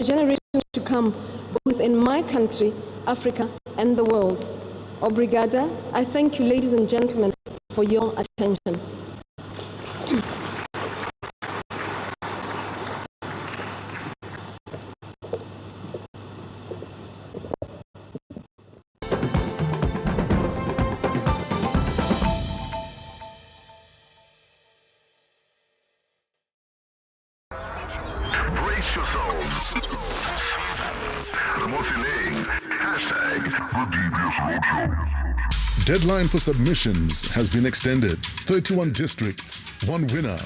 generations to come, both in my country, Africa, and the world. Obrigada. I thank you, ladies and gentlemen, for your attention. Deadline for submissions has been extended. 31 districts, one winner.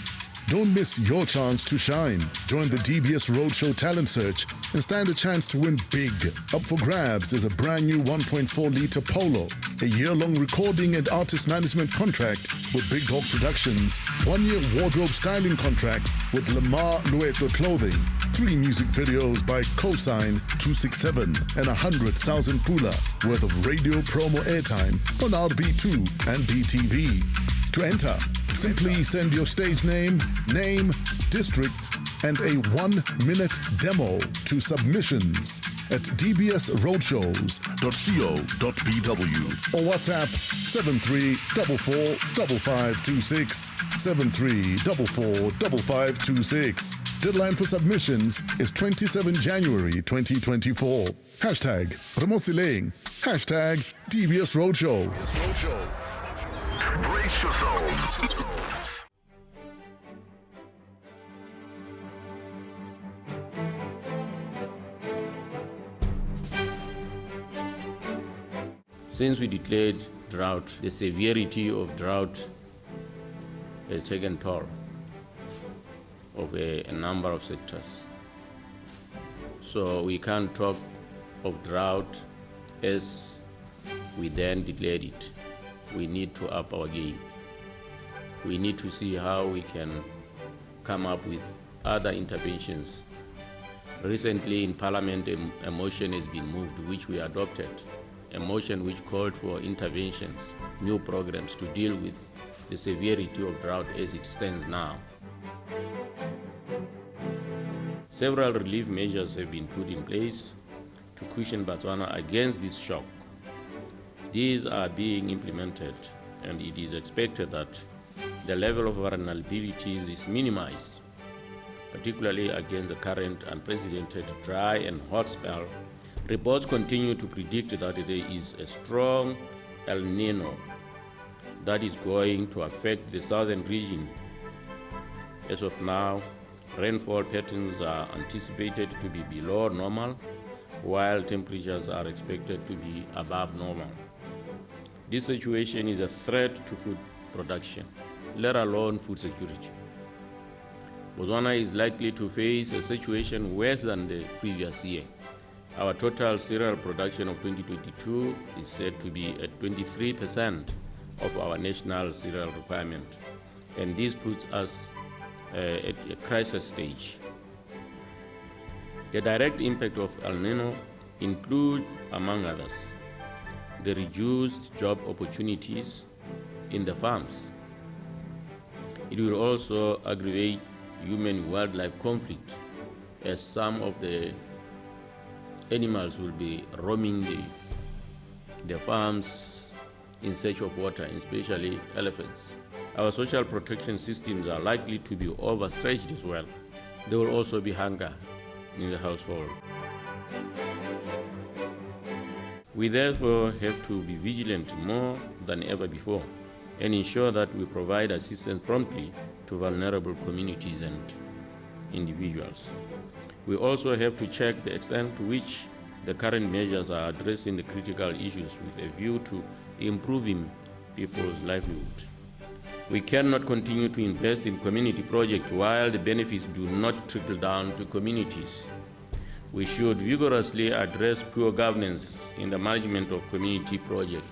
Don't miss your chance to shine. Join the DBS Roadshow Talent Search and stand a chance to win big. Up for grabs is a brand new 1.4-liter Polo, a year-long recording and artist management contract with Big Dog Productions, 1-year wardrobe styling contract with Lamar Lueto Clothing, 3 music videos by Cosign 267 and 100,000 pula worth of radio promo airtime on RB2 and BTV. To enter, simply send your stage name, district, and a 1-minute demo to submissions at dbsroadshows.co.bw or WhatsApp 73445526, 73445526. Deadline for submissions is 27 January 2024. Hashtag Ramosiling. Hashtag DBS Roadshow. Brace yourselves. Since we declared drought, the severity of drought has taken toll of a number of sectors. So we can't talk of drought as we then declared it. We need to up our game. We need to see how we can come up with other interventions. Recently in Parliament, a motion has been moved which we adopted, a motion which called for interventions, new programs to deal with the severity of drought as it stands now. Several relief measures have been put in place to cushion Botswana against this shock. These are being implemented, and it is expected that the level of vulnerabilities is minimized, particularly against the current unprecedented dry and hot spell. Reports continue to predict that there is a strong El Nino that is going to affect the southern region. As of now, rainfall patterns are anticipated to be below normal, while temperatures are expected to be above normal. This situation is a threat to food production, let alone food security. Botswana is likely to face a situation worse than the previous year. Our total cereal production of 2022 is said to be at 23% of our national cereal requirement, and this puts us at a crisis stage. The direct impact of El Nino include, among others, the reduced job opportunities in the farms. It will also aggravate human-wildlife conflict, as some of the animals will be roaming the farms in search of water, especially elephants. Our social protection systems are likely to be overstretched as well. There will also be hunger in the household. We therefore have to be vigilant more than ever before and ensure that we provide assistance promptly to vulnerable communities and individuals. We also have to check the extent to which the current measures are addressing the critical issues with a view to improving people's livelihood. We cannot continue to invest in community projects while the benefits do not trickle down to communities. We should vigorously address poor governance in the management of community projects.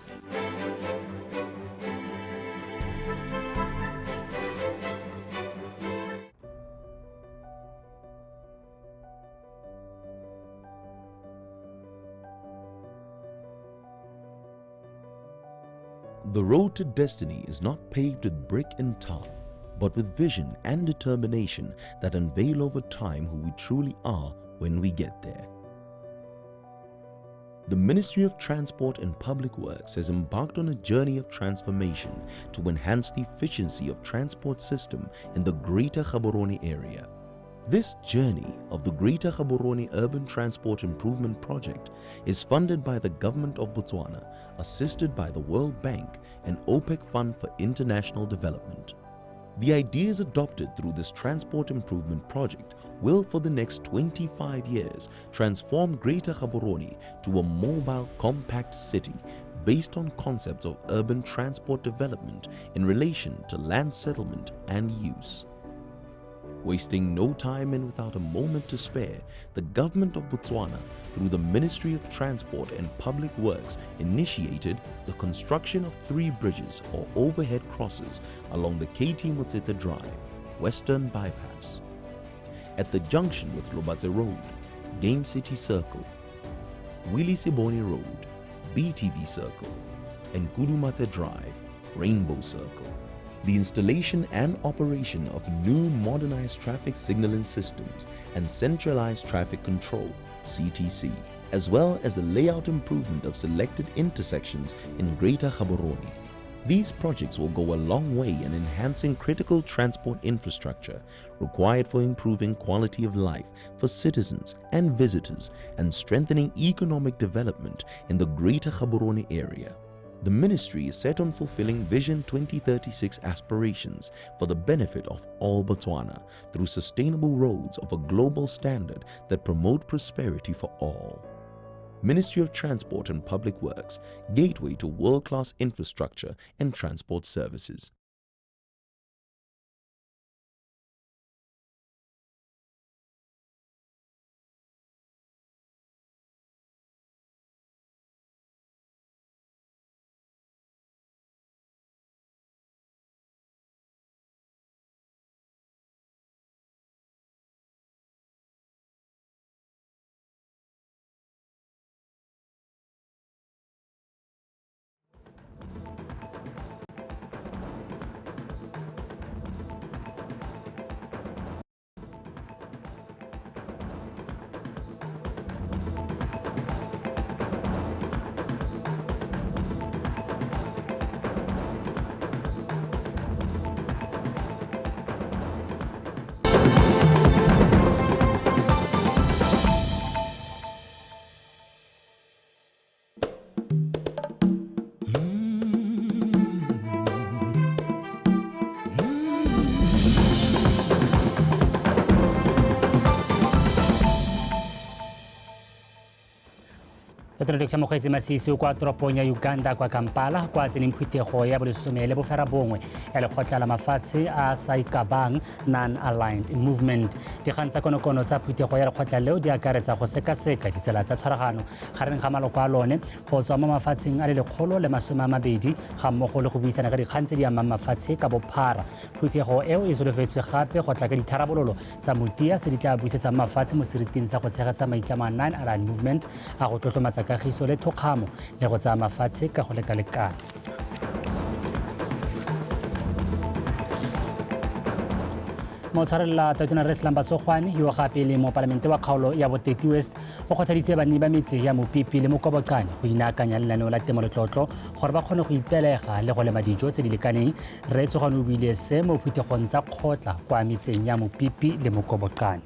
The road to destiny is not paved with brick and tar, but with vision and determination that unveil over time who we truly are when we get there. The Ministry of Transport and Public Works has embarked on a journey of transformation to enhance the efficiency of transport system in the Greater Gaborone area. This journey of the Greater Gaborone Urban Transport Improvement Project is funded by the Government of Botswana, assisted by the World Bank and OPEC Fund for International Development. The ideas adopted through this transport improvement project will for the next 25 years transform Greater Gaborone to a mobile compact city based on concepts of urban transport development in relation to land settlement and use. Wasting no time and without a moment to spare, the government of Botswana, through the Ministry of Transport and Public Works, initiated the construction of 3 bridges or overhead crosses along the KT Motsete Drive, Western Bypass. At the junction with Lobatse Road, Game City Circle, Willie Siboni Road, BTV Circle, and Kudumatse Drive, Rainbow Circle. The installation and operation of new modernized traffic signaling systems and centralized traffic control (CTC), as well as the layout improvement of selected intersections in Greater Gaborone. These projects will go a long way in enhancing critical transport infrastructure required for improving quality of life for citizens and visitors and strengthening economic development in the Greater Gaborone area. The ministry is set on fulfilling Vision 2036 aspirations for the benefit of all Botswana through sustainable roads of a global standard that promote prosperity for all. Ministry of Transport and Public Works, gateway to world-class infrastructure and transport services. Introduction mo kaysa masisi kwa tropo nya Uganda kwa Kampala kwa zinimphutego ya bolisomele bofera bongwe ya lekgotla la mafatshe a saikabang non-aligned movement. Dikgang tsa konokono tsa phutego ya lekgotla leo di akaretsa go sekaseka ditsela tsa tshwaragano gareng ga maloko a lone go tswa mo mafatsheng a le 120 ga mmogo le go buisana ka dikgang tse di amang mafatshe ka bophara. Phutego eo e solofetswe gape go tla ka ditharabololo tsa motia tse di tla buisetsang mafatshe mo seriting sa go tshegetsa maitlamo a non-aligned movement a go tlotlomatsa kagiso le thokgamo le go tsaya mafatshe ka go lekalekana. Motshwarela Tatona Reslam Batsogwane yo gape le mo palamente wa kgaolo ya Boteti West go kgothaditse banni ba metse ya Mopipi le Mokobokane go inaakanya lenaneo la temoletlotlo gore ba kgone go ipelega le go lema dijo tse di lekaneng. Re Tsogwane o buile se mo phuthegong tsa kgotla kwa metseng ya Mopipi le Mokobokane.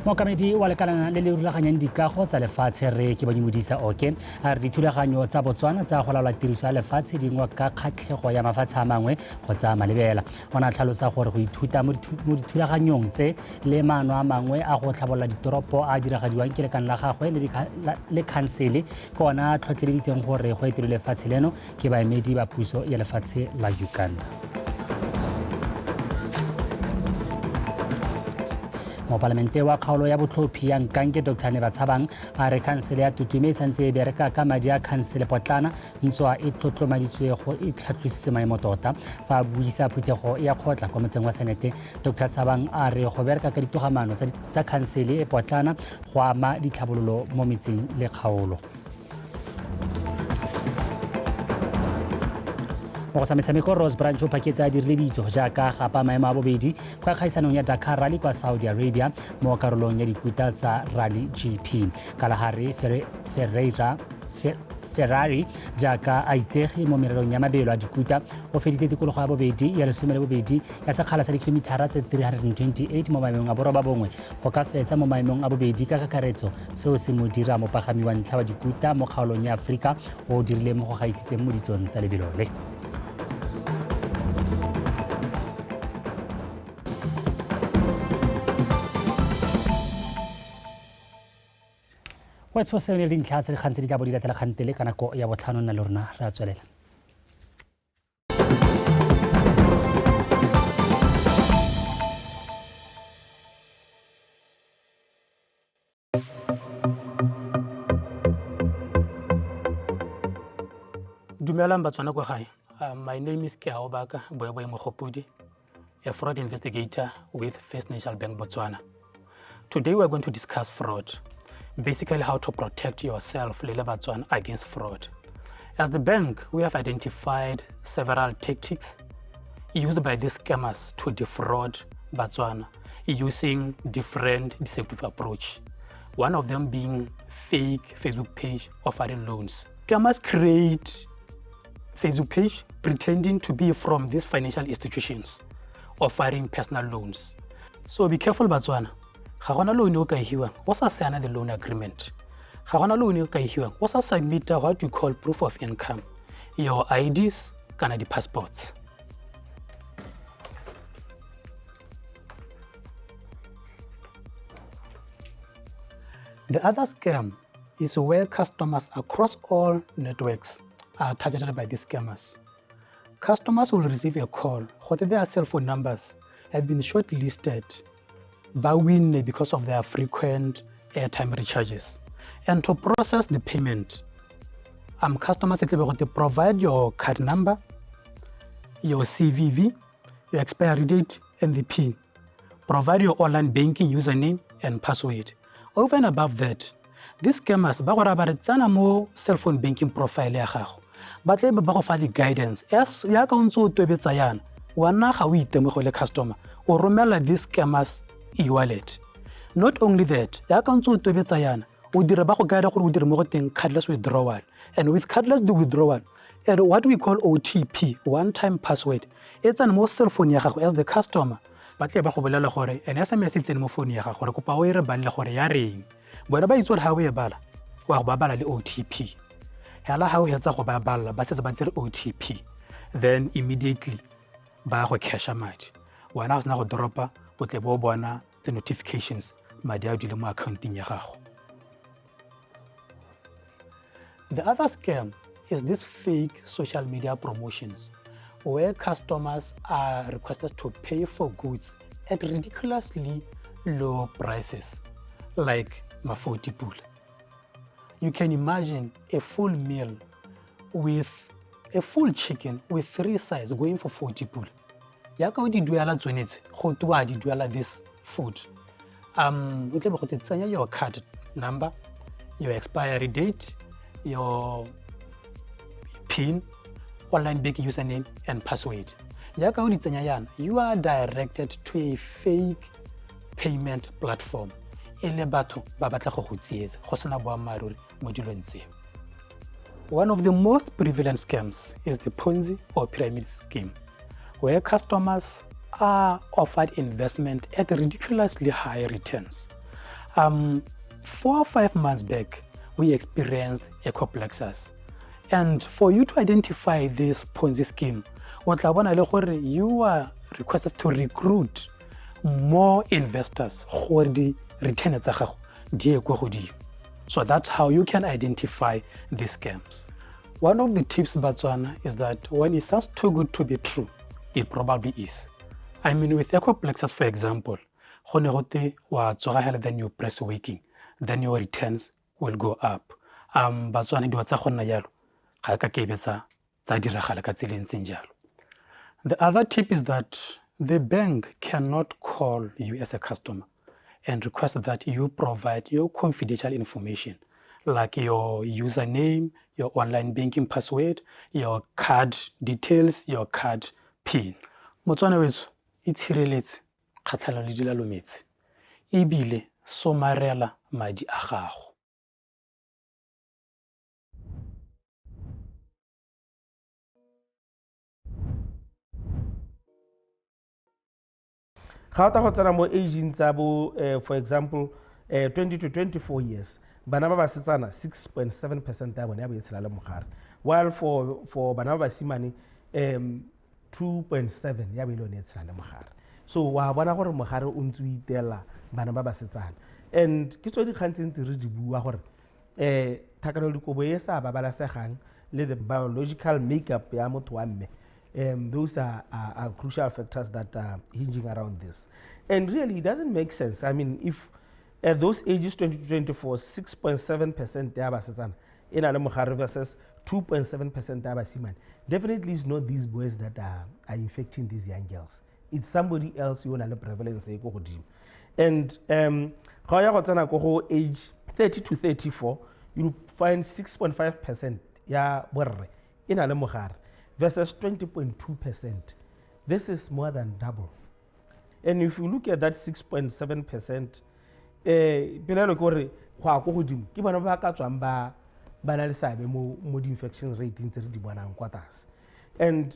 Mokamedi wa lekalana le le rulaganyang dikago tsa lefatshe re ke Badimodisa Oke a re dithulaganyo tsa Botswana tsa go laola tiriso ya lefatshe dingwe ka kgatlhego ya mafatshe a mangwe kgotsa malebela. Ona tlhalosa gore go ithuta mo dithulaganyong tse le maano a mangwe a go tlhabolola ditoropo a diragadiwang ke lekana la gagwe le khansele ke ona tlhotlheleditseng gore go etelwe lefatshe leno ke baemedi ba puso ya lefatshe la Uganda. Mo palamente wa kgaolo ya botlhophi ya Nkanke Dr. Nebatshabang a re khansele ya Tutume e santse e bereka ka madi a khansele potlana ntswa e tlotlomaditswe go itlhatlositse maemo tota fa a buisa phuthego ya kgotla kwa motseng wa Senete. Dr. Tshabang a re go bereka ka ditogamano tsa khansele e potlana go ama ditlhabololo mo metseng le kgaolo. mo go sa metshameko Rose Branch o phaketsa direleditso jaaka gapa maemo a bobedi kwa kgaisanong ya Dakar Rally kwa Saudi Arabia mo karolong ya dikuta tsa Rally GP. Kalahari Ferrari jaaka a itsege mo mererong ya mabelo a dikuta o feditse tikologo ya bobedi ya 12 ya sekgala sa dikilomitara tse 328 mo maemong a borobabongwe go ka fetsa mo maemong a bobedi ka kakaretso seo se mo dira mopagami wa ntlha wa dikuta mo kgaolong ya Aforika o dirile mo go gaisitseng mo ditsong tsa lebelo le. Wa tsho le dintlha tse gantse di tla bo di latela kgantele ka nako ya botlhano nna le rona re a tswelela. Dumelang Batswana kwa gae. My name is Keao Baka Boyeboy Mogopudi, a fraud investigator with First National Bank Botswana. Today we are going to discuss fraud. Basically how to protect yourself Lele Batswana against fraud. As the bank, we have identified several tactics used by these scammers to defraud Batswana using different deceptive approach. One of them being fake Facebook page offering loans. Scammers create Facebook page pretending to be from these financial institutions offering personal loans. So be careful Batswana. Ga gona loan o ka hiwang o sa sign the loan agreement. Ga gona loan o ka hiwang o sa submit what we call proof of income, your IDs kana di passports. The other scam is where customers across all networks are targeted by these scammers. Customers will receive a call whether their cell phone numbers have been shortlisted by win because of their frequent airtime recharges. And to process the payment, customers to provide your card number, your CVV, your expiry date, and the PIN. Provide your online banking username and password. Over and above that, these scammers ba go rabaretsana mo cell phone banking profile ya gago. Ba tle ba go fa di guidance. As ya ka ntse o tobetsa yana, wana ga o itemogele customer, o romela these scammers e-wallet. Not only that, ya ka ntse o tobetsa yana, o dira ba go guide gore o dire mo go teng cardless withdrawal. And with cardless withdrawal, and what we call OTP, one-time password, it's an mo cell phone ya gago as the customer. Ba tle ba go bolela gore an SMS e tsene mo phone ya gago gore kopa o ire balle gore ya reng. Bona ba itse gore ha o e bala wa go ba bala le OTP. Hela ha o hetsa go ba bala ba setse ba tsere OTP, then immediately ba go casha madi. Wena o sena go dropa o tle bo bona the notifications madi a dile mo accounting ya gago. The other scam is this fake social media promotions where customers are requested to pay for goods at ridiculously low prices, like mafoti pool. You can imagine a full meal with a full chicken with 3 sides going for 40 pool. Yaka o di duela tsonetse go twa di duela this food. O tle go tsenya your card number, your expiry date, your PIN, online banking username and password. Yaka o di tsenya yana, you are directed to a fake payment platform. Ele batho ba batla go go tsietsa go sena boammaruri mo dilong tseo. One of the most prevalent scams is the Ponzi or pyramid scheme, where customers are offered investment at ridiculously high returns. 4 or 5 months back, we experienced ecoplexus. And for you to identify this Ponzi scheme, you are requested to recruit more investors for the return. So that's how you can identify these scams. One of the tips, Botswana, is that when it sounds too good to be true, it probably is. I mean, with ecoplexus, for example, then you press waking, then your returns will go up. The other tip is that the bank cannot call you as a customer and request that you provide your confidential information like your username, your online banking password, your card details, your card PIN. Motswana wetso itshireletse kgatlhanong le dilalometsi ebile somarela madi a gago. Ga o ta go tsena mo aging tsa bo for example 20 to 24 years bana ba basetsana 6.7% ya bone ya bo e tshela le mogare, while for bana ba basimane 2.7 ya bo ile e tshela le mogare. So wa bona gore mogare o ntse o itela bana ba basetsana, and ke tso di kgantse ntse re di bua gore tlhakanelodikobo e sa babalasegang le the biological makeup ya motho wa mme. Those are crucial factors that are hinging around this. And really, it doesn't make sense. I mean, if at those ages 20 to 24, 6.7% Yabasisan in Alamukhari versus 2.7% Yabasiman, definitely it's not these boys that are infecting these young girls. It's somebody else you want to prevalence. And age 30 to 34, you'll find 6.5% ya borre in Alamukhari versus 20.2%. This is more than double. And if you look at that 6.7%, pinelo kore kwa go godimo ke bana ba ka tswang ba na le sabe mo infection rate ntse re di bonang kwa tlase. And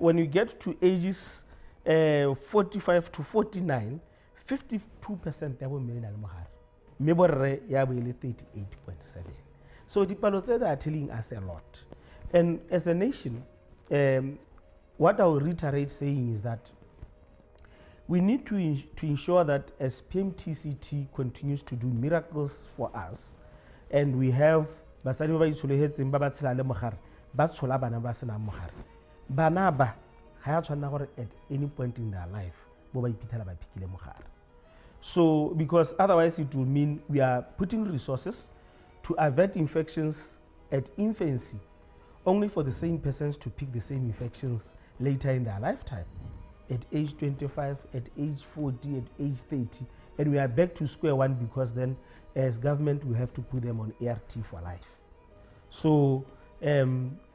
when you get to ages 45 to 49, 52% ya bo mme na le mogare, mme borre ya bo ile 38.7. So dipalo tse are telling us a lot. And as a nation, what I will reiterate saying is that we need to ensure that as PMTCT continues to do miracles for us, and we have basadi ba itshulehetseng ba ba tshela le mogare ba tshola bana ba sena mogare, bana ba ga ya tshwana gore at any point in their life bo ba ipithela ba phikile mogare. So because otherwise it will mean we are putting resources to avert infections at infancy, only for the same persons to pick the same infections later in their lifetime, at age 25, at age 40, at age 30, and we are back to square one because then as government we have to put them on ART for life. So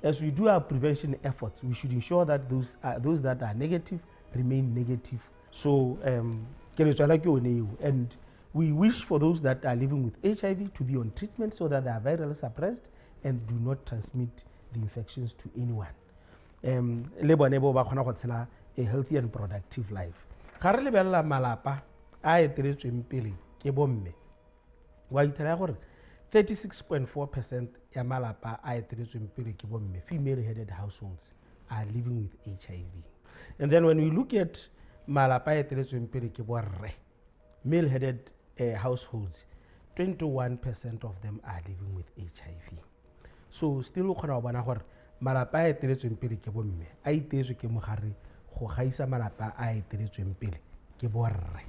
as we do our prevention efforts, we should ensure that those that are negative remain negative. So and we wish for those that are living with HIV to be on treatment so that they are virally suppressed and do not transmit the infections to anyone. A healthy and productive life. Ga re lebella malapa a eteletsweng pele ke bomme, wa itela gore 36.4% ya malapa a eteletsweng pele ke bomme, female-headed households, are living with HIV. And then when we look at malapa a eteletsweng pele ke borre, male-headed households, 21% of them are living with HIV. So still o kgona go bona gore malapa a eteletsweng pele ke bomme a itetswe ke mogare go gaisa malapa a eteletsweng pele ke borre,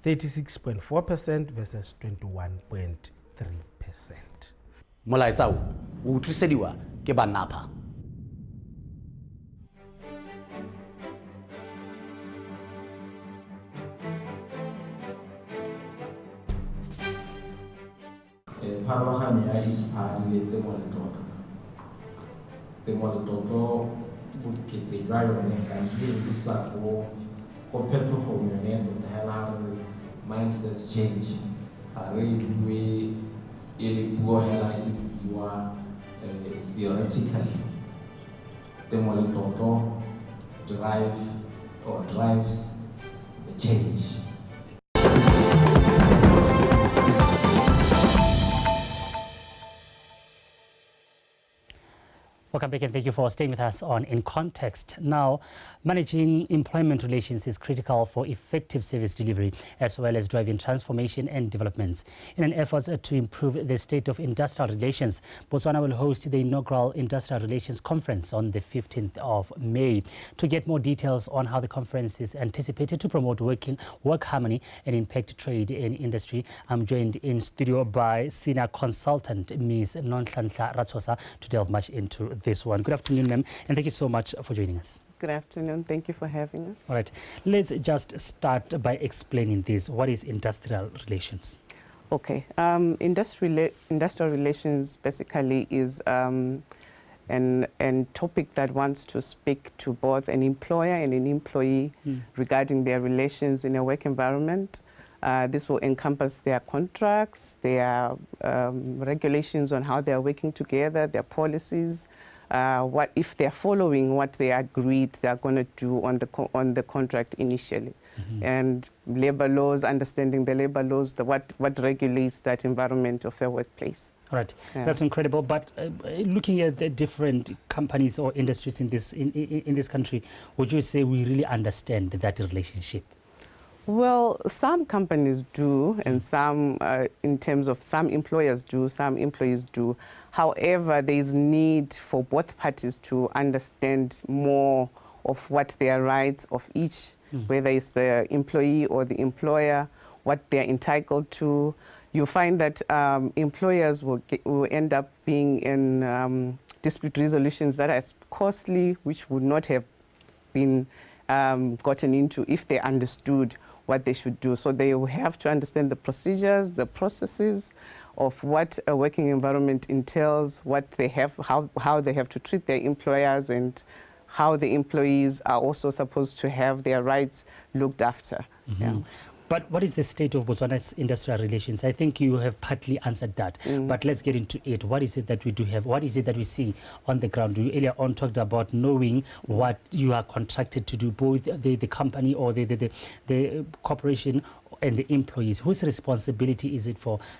36.4% versus 21.3%. Molaetsa o utlwisediwa ke banapa. Pharologano ya isphadi le temoletoto bokete jwa yone gantsi e isa go phetogong yone tota hela ga re mindset change, ga re bue e le puo hela e buiwa theoretically. Temoletoto drives the change. Welcome back and thank you for staying with us on In Context. Now, managing employment relations is critical for effective service delivery as well as driving transformation and development. In an effort to improve the state of industrial relations, Botswana will host the inaugural Industrial Relations Conference on the 15th of May. To get more details on how the conference is anticipated to promote work harmony and impact trade and industry, I'm joined in studio by senior consultant Ms. Nonhlanhla Ratsosa to delve much into this one. Good afternoon, ma'am, and thank you so much for joining us. Good afternoon. Thank you for having us. All right. Let's just start by explaining this. What is industrial relations? Okay. Industrial relations basically is an topic that wants to speak to both an employer and an employee regarding their relations in a work environment. This will encompass their contracts, their regulations on how they are working together, their policies, what if they're following what they agreed they're going to do on the contract initially. And labor laws, understanding the labor laws, what regulates that environment of their workplace. Right, yes. That's incredible. But looking at the different companies or industries in this country, would you say we really understand that relationship? Well, some companies do, and some, in terms of some employers do, some employees do. However, there is need for both parties to understand more of what their rights of each, whether it's the employee or the employer, what they're entitled to. You find that employers will end up being in dispute resolutions that are costly, which would not have been gotten into if they understood what they should do. So they will have to understand the procedures, the processes of what a working environment entails, what they have, how they have to treat their employers, and how the employees are also supposed to have their rights looked after. Yeah. But what is the state of Botswana's industrial relations? I think you have partly answered that, but let's get into it. What is it that we do have? What is it that we see on the ground? You earlier on talked about knowing what you are contracted to do, both the company or the corporation and the employees. Whose responsibility is it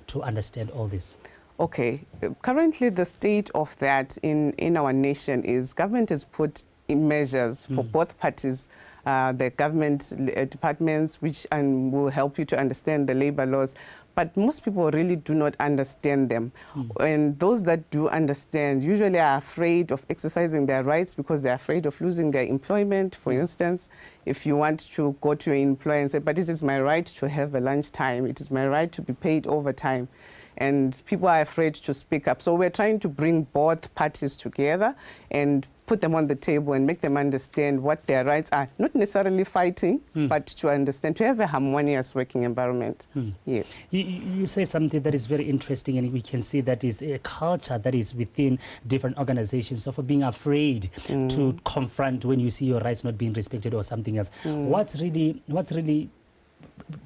to understand all this? Okay. Currently, the state of that in our nation is government has put in measures for both parties, the government departments, which will help you to understand the labor laws. But most people really do not understand them. And those that do understand usually are afraid of exercising their rights because they're afraid of losing their employment. For instance, if you want to go to your employer and say, but this is my right to have a lunchtime, it is my right to be paid overtime. And people are afraid to speak up. So we're trying to bring both parties together and put them on the table and make them understand what their rights are. Not necessarily fighting, but to understand, to have a harmonious working environment. Yes. You say something that is very interesting, and we can see that is a culture that is within different organizations of being afraid to confront when you see your rights not being respected or something else. What's really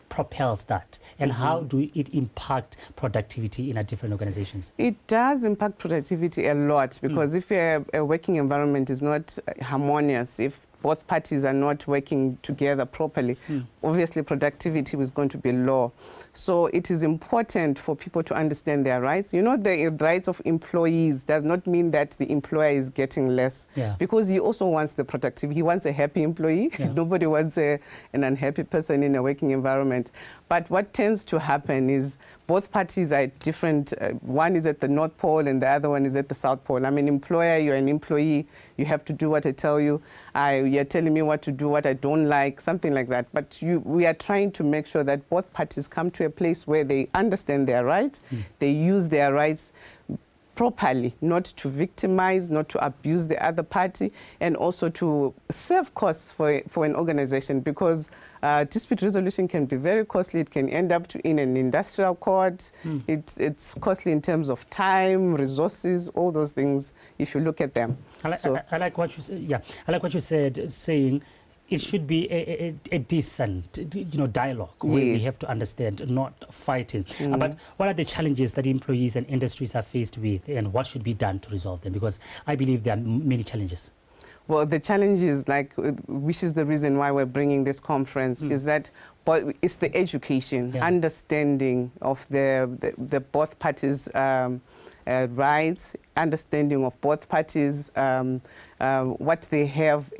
propels that, and how do it impact productivity in different organizations? It does impact productivity a lot, because if a working environment is not harmonious, if both parties are not working together properly, obviously productivity is going to be low. So it is important for people to understand their rights. You know, the rights of employees does not mean that the employer is getting less, because he also wants the productivity. He wants a happy employee. Nobody wants an unhappy person in a working environment. But what tends to happen is both parties are different. One is at the North Pole and the other one is at the South Pole. I'm an employer, you're an employee. You have to do what I tell you. You're telling me what to do, what I don't like, something like that. But we are trying to make sure that both parties come to a place where they understand their rights, they use their rights properly, not to victimize, not to abuse the other party, and also to save costs for an organization, because dispute resolution can be very costly. It can end up in an industrial court. It's costly in terms of time, resources, all those things, if you look at them. I like what you said. I like what you said, saying it should be a decent, dialogue where we have to understand, not fighting. But what are the challenges that employees and industries are faced with, and what should be done to resolve them? Because I believe there are many challenges. Well, the challenge is, which is the reason why we're bringing this conference, is that it's the education, understanding of the both parties' rights, understanding of both parties, what they have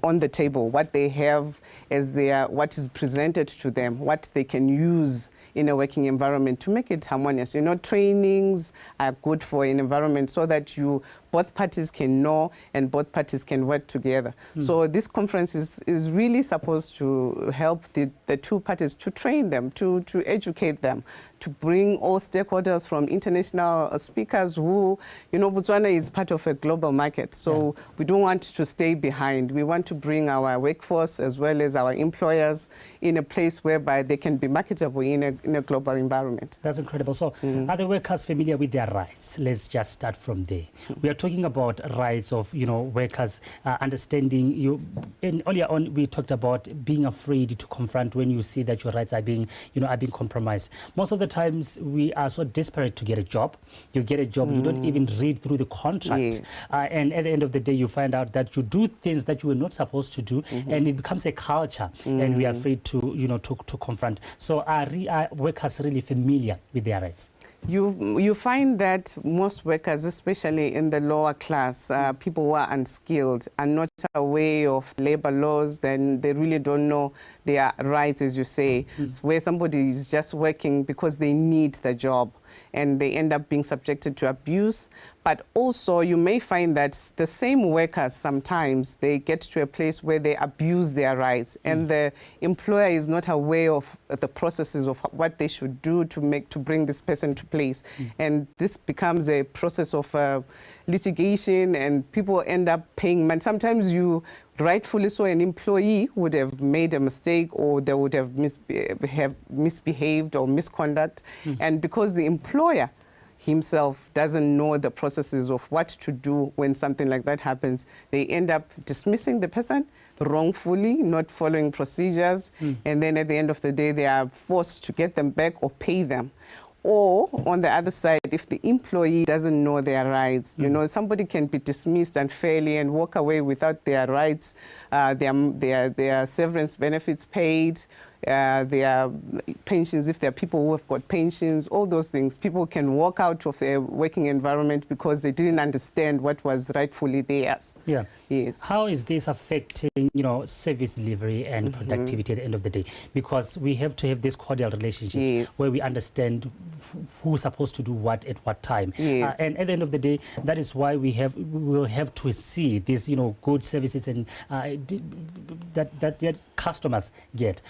on the table, what they have as what is presented to them, what they can use in a working environment to make it harmonious. Trainings are good for an environment so that both parties can know and both parties can work together. So this conference is really supposed to help the two parties, to train them, to educate them, to bring all stakeholders from international speakers who, Botswana is part of a global market. So we don't want to stay behind. We want to bring our workforce as well as our employers in a place whereby they can be marketable in a global environment. That's incredible. So are the workers familiar with their rights? Let's just start from there. We are talking about rights of, workers, understanding you. And earlier on, we talked about being afraid to confront when you see that your rights are being, are being compromised. Most of the times, we are so desperate to get a job. You get a job, you don't even read through the contract. Yes. And at the end of the day, you find out that you do things that you were not supposed to do, and it becomes a culture, and we are afraid to, to confront. So are workers really familiar with their rights? You find that most workers, especially in the lower class, people who are unskilled, are not aware of labor laws. Then they really don't know their rights, as you say. It's where somebody is just working because they need the job, and they end up being subjected to abuse. But also, you may find that the same workers, sometimes they get to a place where they abuse their rights, and the employer is not aware of the processes of what they should do to bring this person to place. And this becomes a process of litigation, and people end up paying money. Sometimes you, rightfully so, an employee would have made a mistake, or they would have misbehaved or misconduct. And because the employer himself doesn't know the processes of what to do when something like that happens, they end up dismissing the person wrongfully, not following procedures, and then at the end of the day, they are forced to get them back or pay them. Or on the other side, if the employee doesn't know their rights, somebody can be dismissed unfairly and walk away without their rights, their severance benefits paid, their pensions, if there are people who have got pensions, all those things. People can walk out of their working environment because they didn't understand what was rightfully theirs. Yeah. Yes. How is this affecting, service delivery and productivity at the end of the day? Because we have to have this cordial relationship where we understand who's supposed to do what at what time. Yes. And at the end of the day, that is why we'll have to see these, good services and that customers get.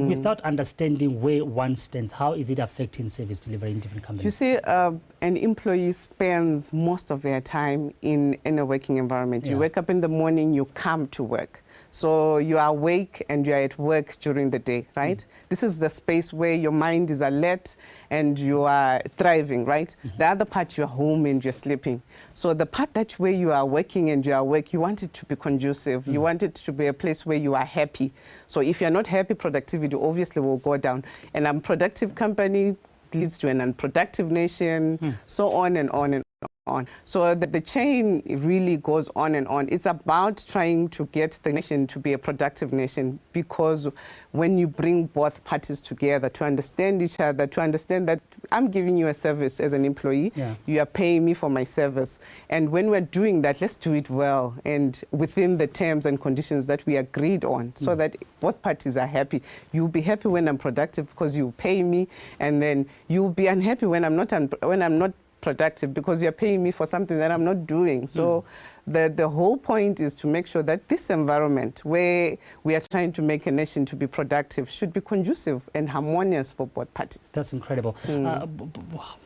Without understanding where one stands, how is it affecting service delivery in different companies? You see, an employee spends most of their time in a working environment. You wake up in the morning, you come to work. So you are awake and you are at work during the day, right? This is the space where your mind is alert and you are thriving, right? The other part, you're home and you're sleeping. So the part that where you are working and you are awake, you want it to be conducive. You want it to be a place where you are happy. So if you're not happy, productivity obviously will go down. An unproductive company leads to an unproductive nation, so on and on and on. So the chain really goes on and on. It's about trying to get the nation to be a productive nation, because when you bring both parties together to understand each other, to understand that I'm giving you a service as an employee, you are paying me for my service. And when we're doing that, let's do it well and within the terms and conditions that we agreed on, so that both parties are happy. You'll be happy when I'm productive because you pay me, and then you'll be unhappy when I'm not productive because you're paying me for something that I'm not doing. So the whole point is to make sure that this environment where we are trying to make a nation to be productive should be conducive and harmonious for both parties. That's incredible.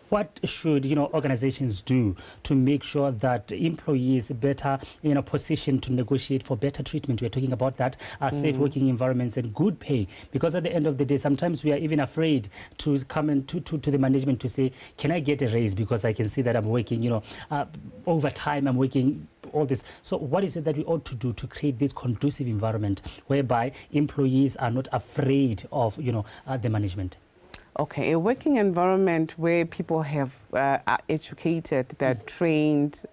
What should organizations do to make sure that employees are better positioned to negotiate for better treatment? We're talking about that, safe working environments and good pay, because at the end of the day, sometimes we are even afraid to come in to the management to say, can I get a raise because I can see that I'm working overtime, I'm working all this. So what is it that we ought to do to create this conducive environment whereby employees are not afraid of the management? Okay, a working environment where people have are educated, they're trained,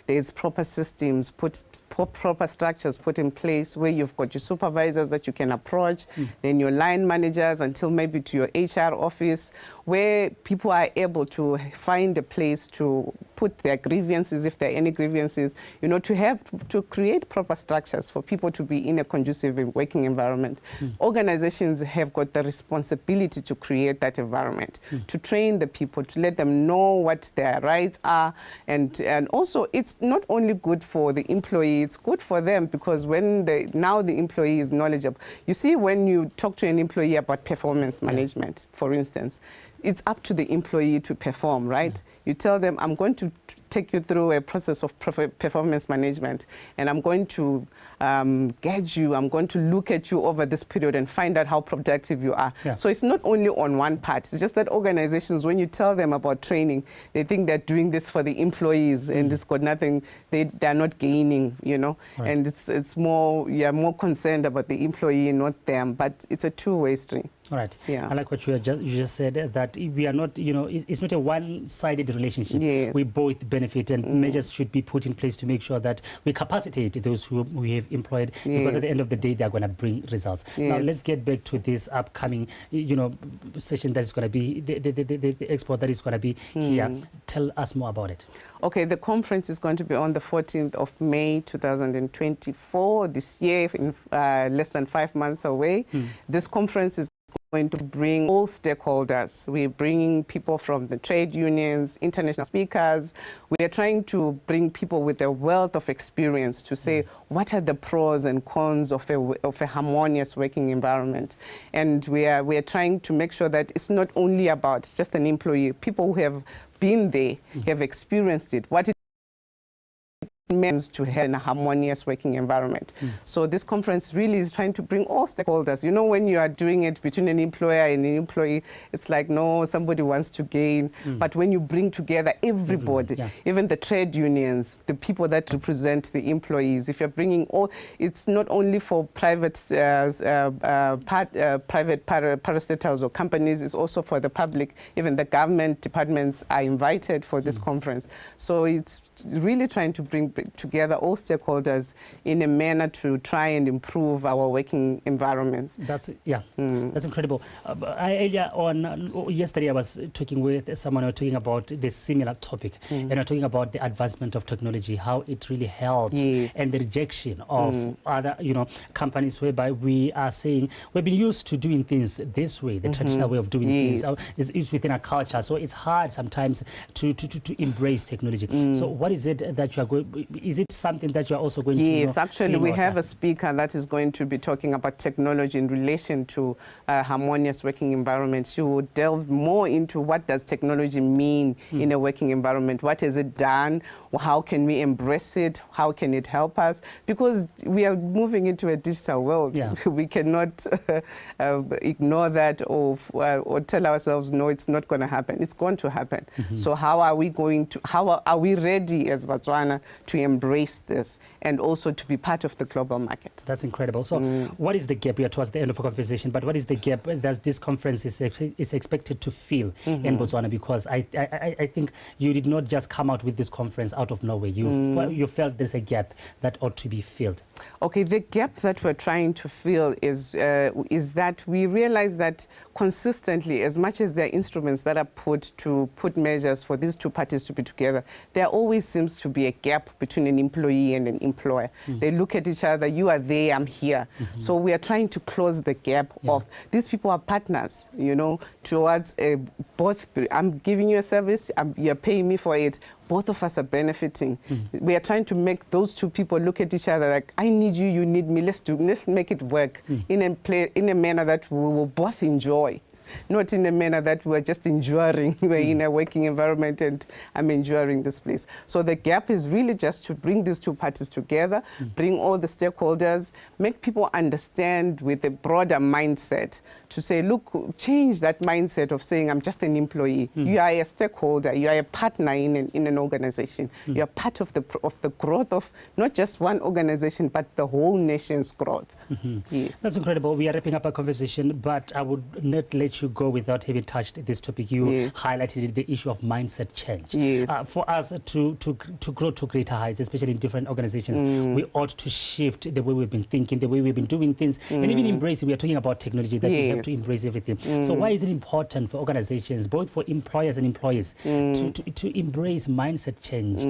there's proper systems, proper structures put in place where you've got your supervisors that you can approach, then your line managers until maybe to your HR office, where people are able to find a place to put their grievances, if there are any grievances, to create proper structures for people to be in a conducive working environment. Organizations have got the responsibility to create that environment, to train the people, to let them know what their rights are, and also it's not only good for the employee, it's good for them, because when now the employee is knowledgeable. You see, when you talk to an employee about performance management, for instance, it's up to the employee to perform, right? You tell them, I'm going to take you through a process of performance management, and I'm going to gauge you, I'm going to look at you over this period and find out how productive you are. Yeah. So it's not only on one part, it's just that organizations, when you tell them about training, they think they're doing this for the employees and it's got nothing, they're not gaining, you know, right. and it's more, you're more concerned about the employee, not them, but it's a two-way stream. All right. Yeah. I like what you just said, that we are not, you know, it's not a one-sided relationship. Yes. We both benefit, and measures should be put in place to make sure that we capacitate those who we have employed, because at the end of the day, they are going to bring results. Yes. Now, let's get back to this upcoming, you know, session that is going to be, the expo that is going to be here. Tell us more about it. Okay, the conference is going to be on the 14th of May, 2024, this year, in less than 5 months away. This conference is going to bring all stakeholders. We're bringing people from the trade unions, international speakers. We are trying to bring people with a wealth of experience to say, what are the pros and cons of a harmonious working environment? And we are trying to make sure that it's not only about just an employee. People who have been there, have experienced it, what it means to have a harmonious working environment. So this conference really is trying to bring all stakeholders. You know, when you are doing it between an employer and an employee, it's like, no, somebody wants to gain. But when you bring together everybody, even the trade unions, the people that represent the employees, if you're bringing all, it's not only for private parastatals or companies, it's also for the public. Even the government departments are invited for this conference. So it's really trying to bring together all stakeholders in a manner to try and improve our working environments. That's that's incredible. Earlier on, yesterday, I was talking with someone talking about this similar topic, and I'm talking about the advancement of technology, how it really helps, and the rejection of other, you know, companies whereby we are saying we've been used to doing things this way, the traditional way of doing things is within our culture, so it's hard sometimes to embrace technology. So what is it that you are going? Is it something that you are also going to? Yes, actually, we have a speaker that is going to be talking about technology in relation to harmonious working environment. She will delve more into what does technology mean in a working environment. What has it done? How can we embrace it? How can it help us? Because we are moving into a digital world. We cannot ignore that or tell ourselves, no, it's not going to happen. It's going to happen. So how are we going to, how are we ready as Botswana to embrace this and also to be part of the global market? That's incredible. So what is the gap? We are towards the end of our conversation, but what is the gap that this conference is expected to fill in Botswana? Because I think you did not just come out with this conference out of nowhere. You felt there's a gap that ought to be filled. Okay, the gap that we're trying to fill is that we realize that consistently, as much as there are instruments that are put to put measures for these two parties to be together, there always seems to be a gap between an employee and an employer. They look at each other, you are there, I'm here. So we are trying to close the gap of these people are partners, you know, towards both. I'm giving you a service, you're paying me for it. Both of us are benefiting. We are trying to make those two people look at each other like, I need you, you need me. Let's make it work in a manner that we will both enjoy. Not in a manner that we're just enduring. We're in a working environment and I'm enduring this place. So the gap is really just to bring these two parties together, bring all the stakeholders, make people understand with a broader mindset to say, look, change that mindset of saying, I'm just an employee. You are a stakeholder. You are a partner in an organization. You are part of the growth of not just one organization, but the whole nation's growth. Yes. That's incredible. We are wrapping up our conversation, but I would not let you go without having touched this topic. You highlighted the issue of mindset change. For us to grow to greater heights, especially in different organizations, we ought to shift the way we've been thinking, the way we've been doing things, and even embrace it. We are talking about technology, that we have to embrace everything. So why is it important for organizations, both for employers and employees, to embrace mindset change,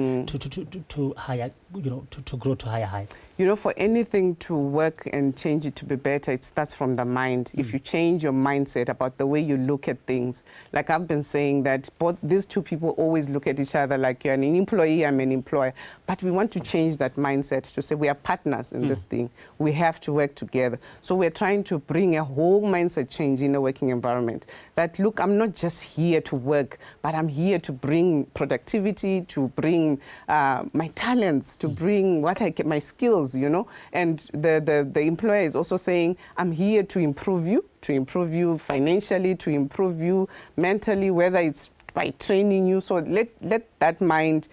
to higher, you know, to grow to higher heights? You know, for anything to work and change it to be better, it starts from the mind. If you change your mindset about the way you look at things, like I've been saying that both these two people always look at each other like you're an employee, I'm an employer. But we want to change that mindset to say we are partners in this thing. We have to work together. So we're trying to bring a whole mindset a change in a working environment. That, look, I'm not just here to work, but I'm here to bring productivity, to bring my talents, to bring my skills, you know. And the employer is also saying, I'm here to improve you financially, to improve you mentally, whether it's by training you. So let that mind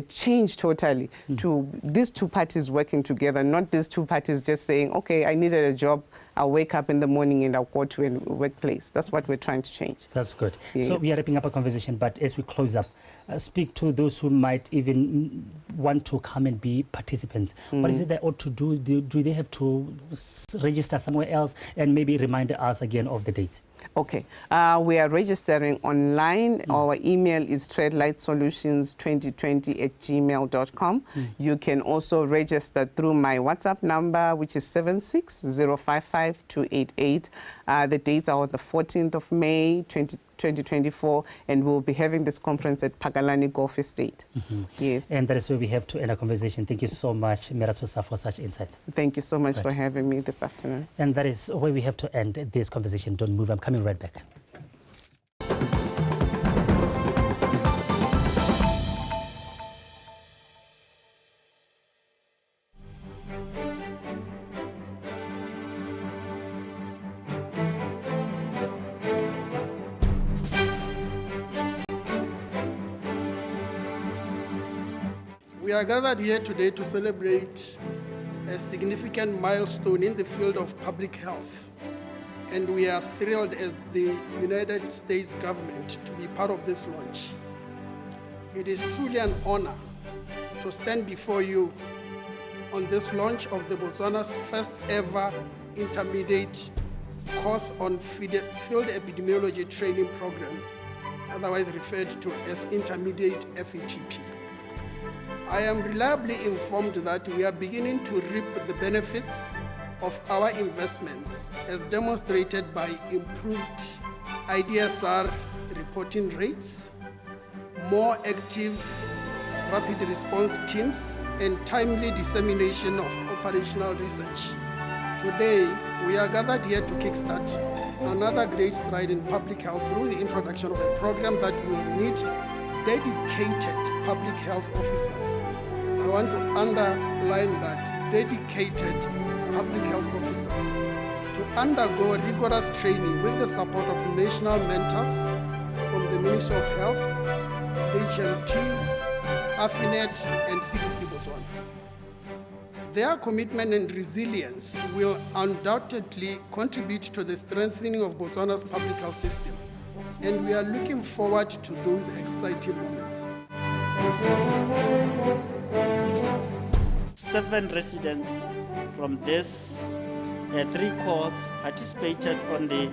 change totally to these two parties working together, not these two parties just saying, okay, I needed a job, I'll wake up in the morning and I'll go to a workplace. That's what we're trying to change. That's good. Yes. So we are wrapping up our conversation, but as we close up, speak to those who might even want to come and be participants. What is it they ought to do? Do they have to register somewhere else? And maybe remind us again of the dates. Okay, we are registering online. Our email is tradelightsolutions2020@gmail.com. You can also register through my WhatsApp number, which is 76055-288. The dates are on the 14th of May, 2024, and we'll be having this conference at Pagalani Golf Estate. Yes. And that is where we have to end our conversation. Thank you so much, Meratsosa, for such insights. Thank you so much for having me this afternoon. And that is where we have to end this conversation. Don't move. I'm coming right back. We are gathered here today to celebrate a significant milestone in the field of public health. And we are thrilled as the United States government to be part of this launch. It is truly an honor to stand before you on this launch of the Botswana's first ever intermediate course on field epidemiology training program, otherwise referred to as intermediate FETP. I am reliably informed that we are beginning to reap the benefits of our investments, as demonstrated by improved IDSR reporting rates, more active rapid response teams, and timely dissemination of operational research. Today, we are gathered here to kickstart another great stride in public health through the introduction of a program that will need dedicated public health officers. I want to underline that, dedicated public health officers, to undergo rigorous training with the support of national mentors from the Ministry of Health, HMTs, AFINET, and CDC Botswana. Their commitment and resilience will undoubtedly contribute to the strengthening of Botswana's public health system, and we are looking forward to those exciting moments. 7 residents from this 3 cohorts participated on the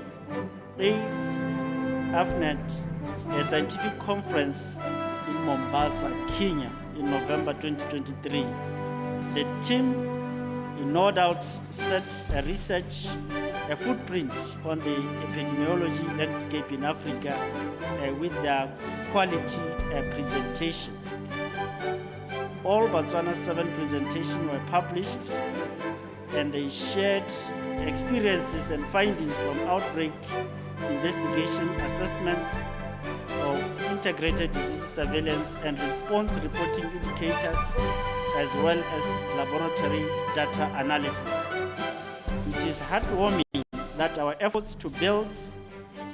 8th AFNET scientific conference in Mombasa, Kenya in November 2023. The team, no doubt, set a footprint on the epidemiology landscape in Africa with their quality presentation. All Botswana's 7 presentations were published, and they shared experiences and findings from outbreak investigation, assessments of integrated disease surveillance and response reporting indicators, as well as laboratory data analysis. It is heartwarming that our efforts to build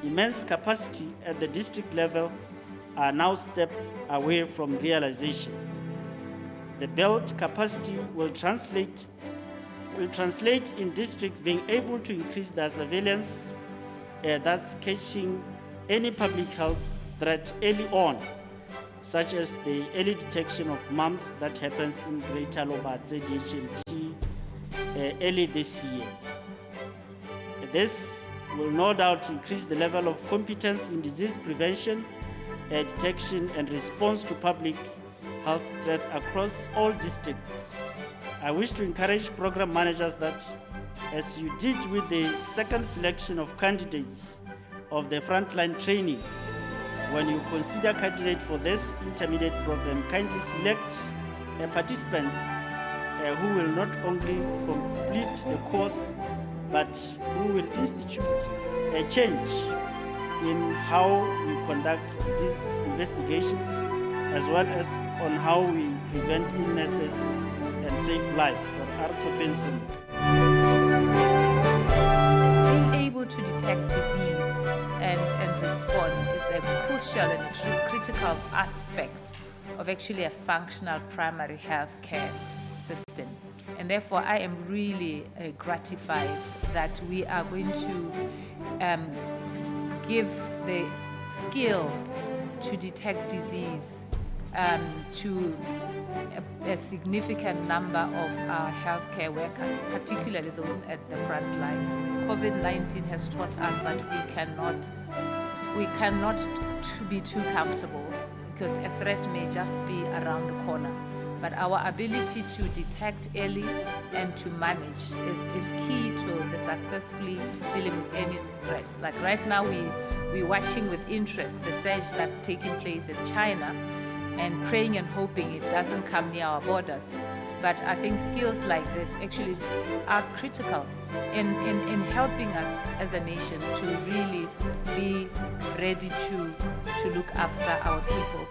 immense capacity at the district level are now step away from realization. The built capacity will translate in districts being able to increase their surveillance, thus catching any public health threat early on, such as the early detection of mumps that happens in Greater Lobatse DHMT early this year. This will no doubt increase the level of competence in disease prevention, detection, and response to public health threats across all districts. I wish to encourage program managers that, as you did with the second selection of candidates of the frontline training, when you consider candidates for this intermediate program, kindly select participants who will not only complete the course, but who will institute a change in how we conduct disease investigations, as well as on how we prevent illnesses and save life. For Arthur Benson. Being able to detect disease and respond is a crucial and critical aspect of actually a functional primary health care system. And therefore, I am really gratified that we are going to give the skill to detect disease to a significant number of our healthcare workers, particularly those at the front line. COVID-19 has taught us that we cannot be too comfortable, because a threat may just be around the corner. But our ability to detect early and to manage is key to the successfully dealing with any threats. Like right now, we're watching with interest the surge that's taking place in China, and praying and hoping it doesn't come near our borders. But I think skills like this actually are critical in helping us as a nation to really be ready to look after our people.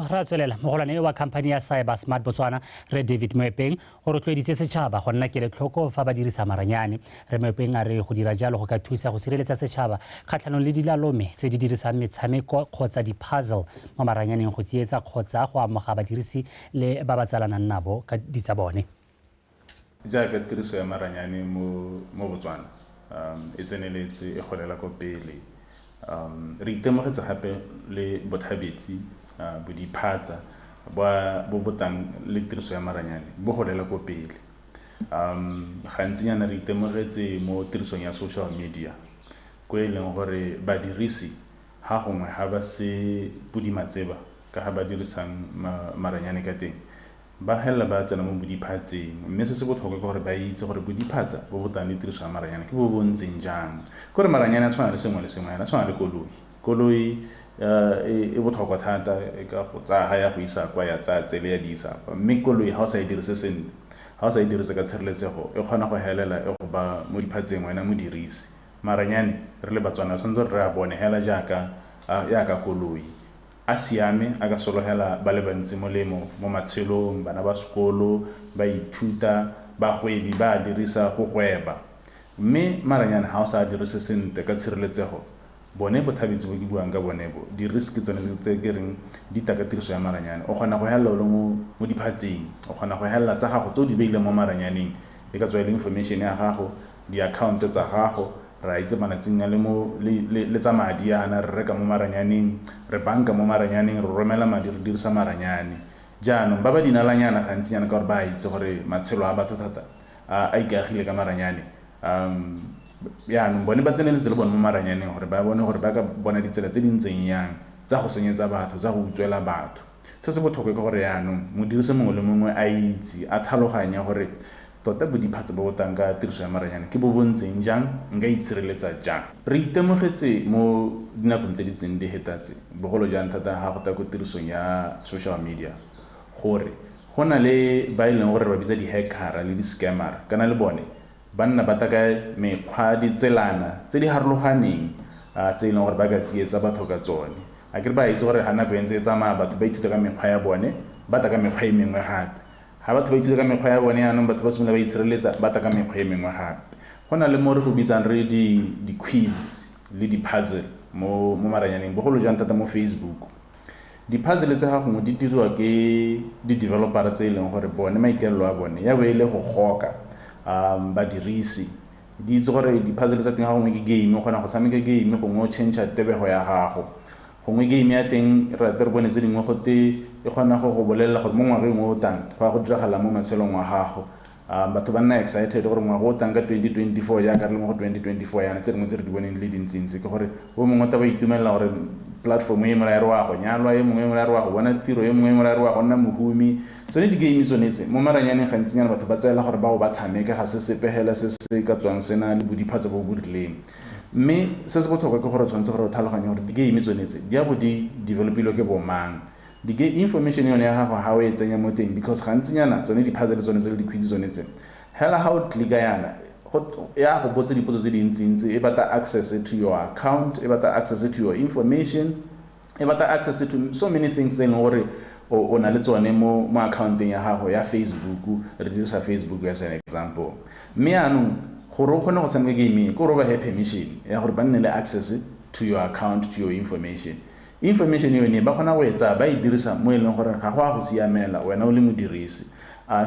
Ra tswelela mogolwane wa company ya Cyber Smart Botswana re David Moepeng o rotloeditse setšhaba go nna kelotlhoko fa ba dirisa maranyane. Re Moepeng a re go dira jalo go ka thusa go sireletsa setšhaba kgatlhanong le dilalome tse di dirisang metshameko kgotsa di-puzzle mo maranyaneng go tsietsa kgotsa go amoga badirisi le ba ba tsalanang nabo ka di tsa bone. Jaaka tiriso ya maranyane mo Botswana e tseneletse e golela ko pele. Re itemogetse gape le bothabetsi bodiphatsa bo botang le tiriso ya maranyane bo golela ko pele. Gantsinyana re itemogetse mo tirisong ya social media ko e leng gore badirisi ha gongwe ha ba se bodimatseba ka ha ba dirisang maranyane ka teng ba hela ba tsena mo bodiphatseng, mme se se botlhokwa gore ba itse gore bodiphatsa bo botang le tiriso ya maranyane ke bo bontseng jang. Gore maranyane a tshwana le sengwe le sengwe, a tshwana le koloi e botlhokwa thata ka go tsaya ya go isa kwa ya tsaya tsele ya di isa, mme koloi ha o sa e dirise sentle, ha o sa e dirise ka tshireletsego e kgona go helela e go ba mo diphatseng wena modirisi. Maranyane re le Batswana tshwanetse re a bone hela jaaka koloi a siame a ka sologela ba le bantsi molemo mo matshelong, bana ba sekolo ba ithuta ba gwedi ba dirisa go gweba. Mme maranyane ha o sa dirise sentle ka tshireletsego, bone bothabetsi bo ke buang ka bone bo di risk tsone tse ke reng di taka tiriso ya maranyane. O kgona go hella o le mo diphatseng, o kgona go hella tsa gago tse o di beile mo maranyaneng e ka tswa le information ya gago, di-account tsa gago, ra itse manatsing a le mo le tsa madi ana re reka mo maranyaneng, re banka mo maranyaneng, re romela madi re dirisa maranyane. Jaanong ba ba dinalanyana gantsinyana ka gore ba itse gore matshelo a batho thata a ikaegile ka maranyane. Yaanong bone ba tseneletse le bone mo maranyaneng gore ba bone gore ba ka bona ditsela tse di ntseng yang tsa go senyetsa batho, tsa go utswela batho. Se se botlhokwa ke gore yaanong modirisi mongwe le mongwe a itse a tlhaloganya gore tota bodiphatsa bo botang ka tiriso ya maranyane ke bo bontseng jang, nka itshireletsa jang. Re itemogetse mo dinakong tse di tseng di hetatse bogolo jang thata ha go ta ko tirisong ya social media gore go na le ba e leng gore ba bitsa di-hacker le di-scammer kana le bone banna ba taka mekgwa ditselana tse di harologaneng tse e leng gore ba ka tsietsa batho ka tsone. A ke re ba itse gore ha nako e ntse e tsamaya batho ba ithuta ka mekgwa ya bone ba taka mekgwa e mengwe gape. Ha batho ba ithuta ka mekgwa ya bone yaanong batho ba simolola ba itshireletsa ba taka mekgwa e mengwe gape. Go na le mo re go bitsang re di-quiz le di-puzzle mo maranyaneng bogolo jang thata mo Facebook. Di-puzzle tse ga gongwe di diriwa ke di-developer tse e leng gore bone maikelelo a bone ya bo e le go goka badirisi. Di itse gore di-puzzle tsa teng ga gongwe ke game, o kgona go tshameka game gongwe o change tebego ya gago. Gongwe game ya teng re bone tse dingwe gote e kgona go go bolelela gore mo ngwageng o tang go a go diragala mo matshelong wa gago. Batho ba nna excited gore ngwaga o tang ka 2024 ya ka re le mo go 2024 yana tse dingwe tse re di boneng le dintsintsi ke gore bo mongwe ta ba itumelela gore platform e molaere wa go nyalwa, e mongwe molaere wa go bona tiro, e mongwe molaere wa go nna mohumi. Tsone di-game tsone tse mo maranyaneng gantsinyana batho ba tseela gore ba go ba tshameka ga se sepegela se se ka tswang sena le bodiphatsa bo bo rileng. mme se se botlhokwa ke gore tshwanetse gore o tlhaloganye gore di-game tsone tse di a bo di developilwe ke bomang information yone ya gago ga o e tsenya mo teng because gantsinyana tsone di-puzzle tsone tse le di-quiz tsone tse hela ga o clicka yana ya go botsa dipotso tse dintsintsi e batla access to your account e batla access to your information e batla access to so many things tse e leng gore o na le tsone mo accounteng ya gago ya Facebook re dirisa Facebook as an example mme anong gore o kgone go tshameka game ke gore ba have permission ya gore ba nne le access to your account to your information yone ba kgona go etsa ba e dirisa mo e leng gore ga go a go siamela wena o le modirisi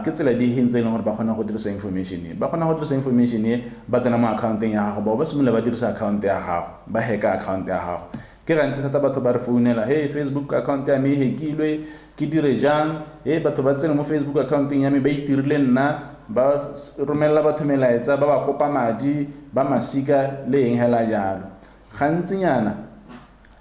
ke tsela di hintse e leng gore ba kgona go dirisa information ba kgona go dirisa information ba tsena mo accounteng ya gago ba simolola ba dirisa account ya gago ba hacka account ya gago ke gantsi thata batho ba re founela hey Facebook account ya me e hackilwe ke dire jang batho ba tsena mo Facebook accounteng ya me ba itirile nna ba romela batho melaetsa ba ba kopa madi ba masika le eng hela jalo gantsinyana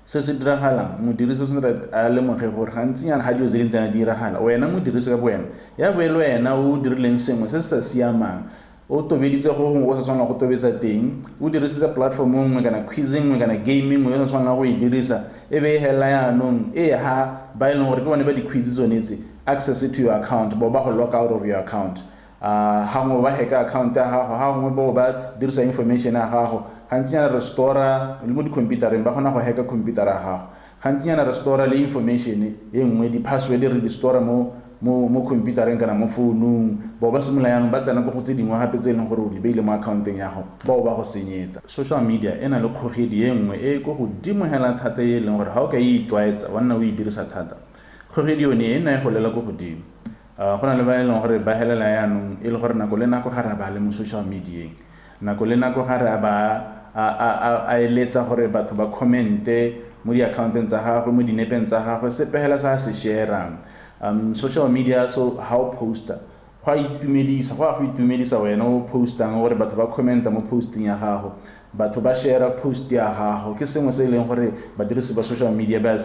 se se diragalang modirisi o sentse a lemoge gore gantsinyana ga dio tse di ntseng di diragala wena modirisi ka boena ya boele wena o dirileng sengwe se se sa siamang o tobeditse go gongwe o sa tshwanela go tobetsa teng o dirisitse platform nngwe kana quiz nngwe kana game nngwe o sa tshwanela go e dirisa e be hela yaanong ha ba e leng gore ke bone ba di-quiz tsone tse access to your account ba go lock out of your account ha ngwe ba hacka account ya gago ha ngwe ba dirisa information ya gago gantsinyana restora le mo di-computereng ba kgona go hacka computer ya gago gantsinyana restora le information e nngwe di-password re di store mo computereng kana mo founung ba simolola yanong ba tsena go go tse dingwe gape tse e leng gore o di beile mo accounteng ya gago ba go senyetsa social media e na le kgogedi e nngwe e go godimo hela thata e leng gore ga o ka e itwaetsa wa nna o e dirisa thata kgogedi yone e nna e golela go godimo go na le ba e leng gore ba helela yanong e le gore nako le nako gare ba le mo social media nako le nako gare a eletsa gore batho ba commente mo di-accounteng tsa gagwe mo dinepeng tsa gagwe se pehela sa se sharang social media so ha o poster go a itumedisa wena o postang gore batho ba commenta mo posting ya gago batho ba share post ya gago ke sengwe se e leng gore badirisi ba social media ba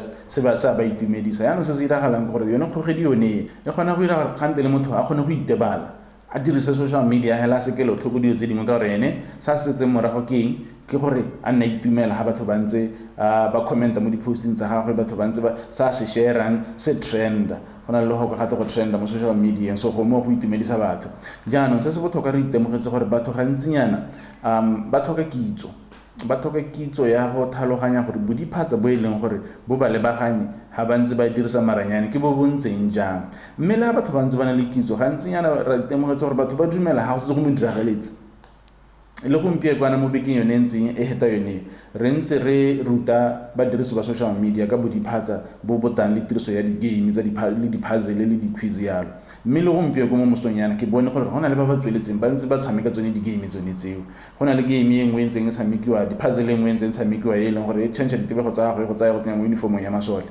itumedisa yaanong se se diragalang gore yone kgogedi yone e kgona go dira gore kgante le motho a kgone go itebala a dirise social media hela se ke lo tlhoko dio tse dingwe ka gore ene sa se tseng morago ke eng ke gore a nna itumela ha batho ba ntse ba commenta mo di-posting tsa gagwe batho ba ntse sa se sharang se trend go na le go gata go trenda mo social media so go mo go itumedisa batho jaanong se se botlhokwa re itemogetse gore batho gantsinyana ba tlhoka kitso ya go tlhaloganya gore bodiphatsa bo e leng gore bo ba lebagane ha ba ntse ba dirisa maranyane ke bo bontseng jang mme le ha batho ba ntse ba na le kitso gantsinyana re itemogetse gore batho ba dumela ha go se go mo diragaletse le gompiekwana mo bekeng yone ntseng e heta yone re ntse re ruta badirisi ba social media ka bodiphatsa bo botang le tiriso ya di-game tsa le di-puzzle le di-quiz yalo mme le gompieko mo mosonyana ke bone gore go na le ba ba tsweletseng ba ntse ba tshameka tsone di-game tsone tseo go na le game e nngwe ntseng e tshamekiwa di-puzzle e nngwe ntseng tshamekiwa e leng gore e change ditebego tsa gagwe go tsaya go tsenya mo uniformong ya masole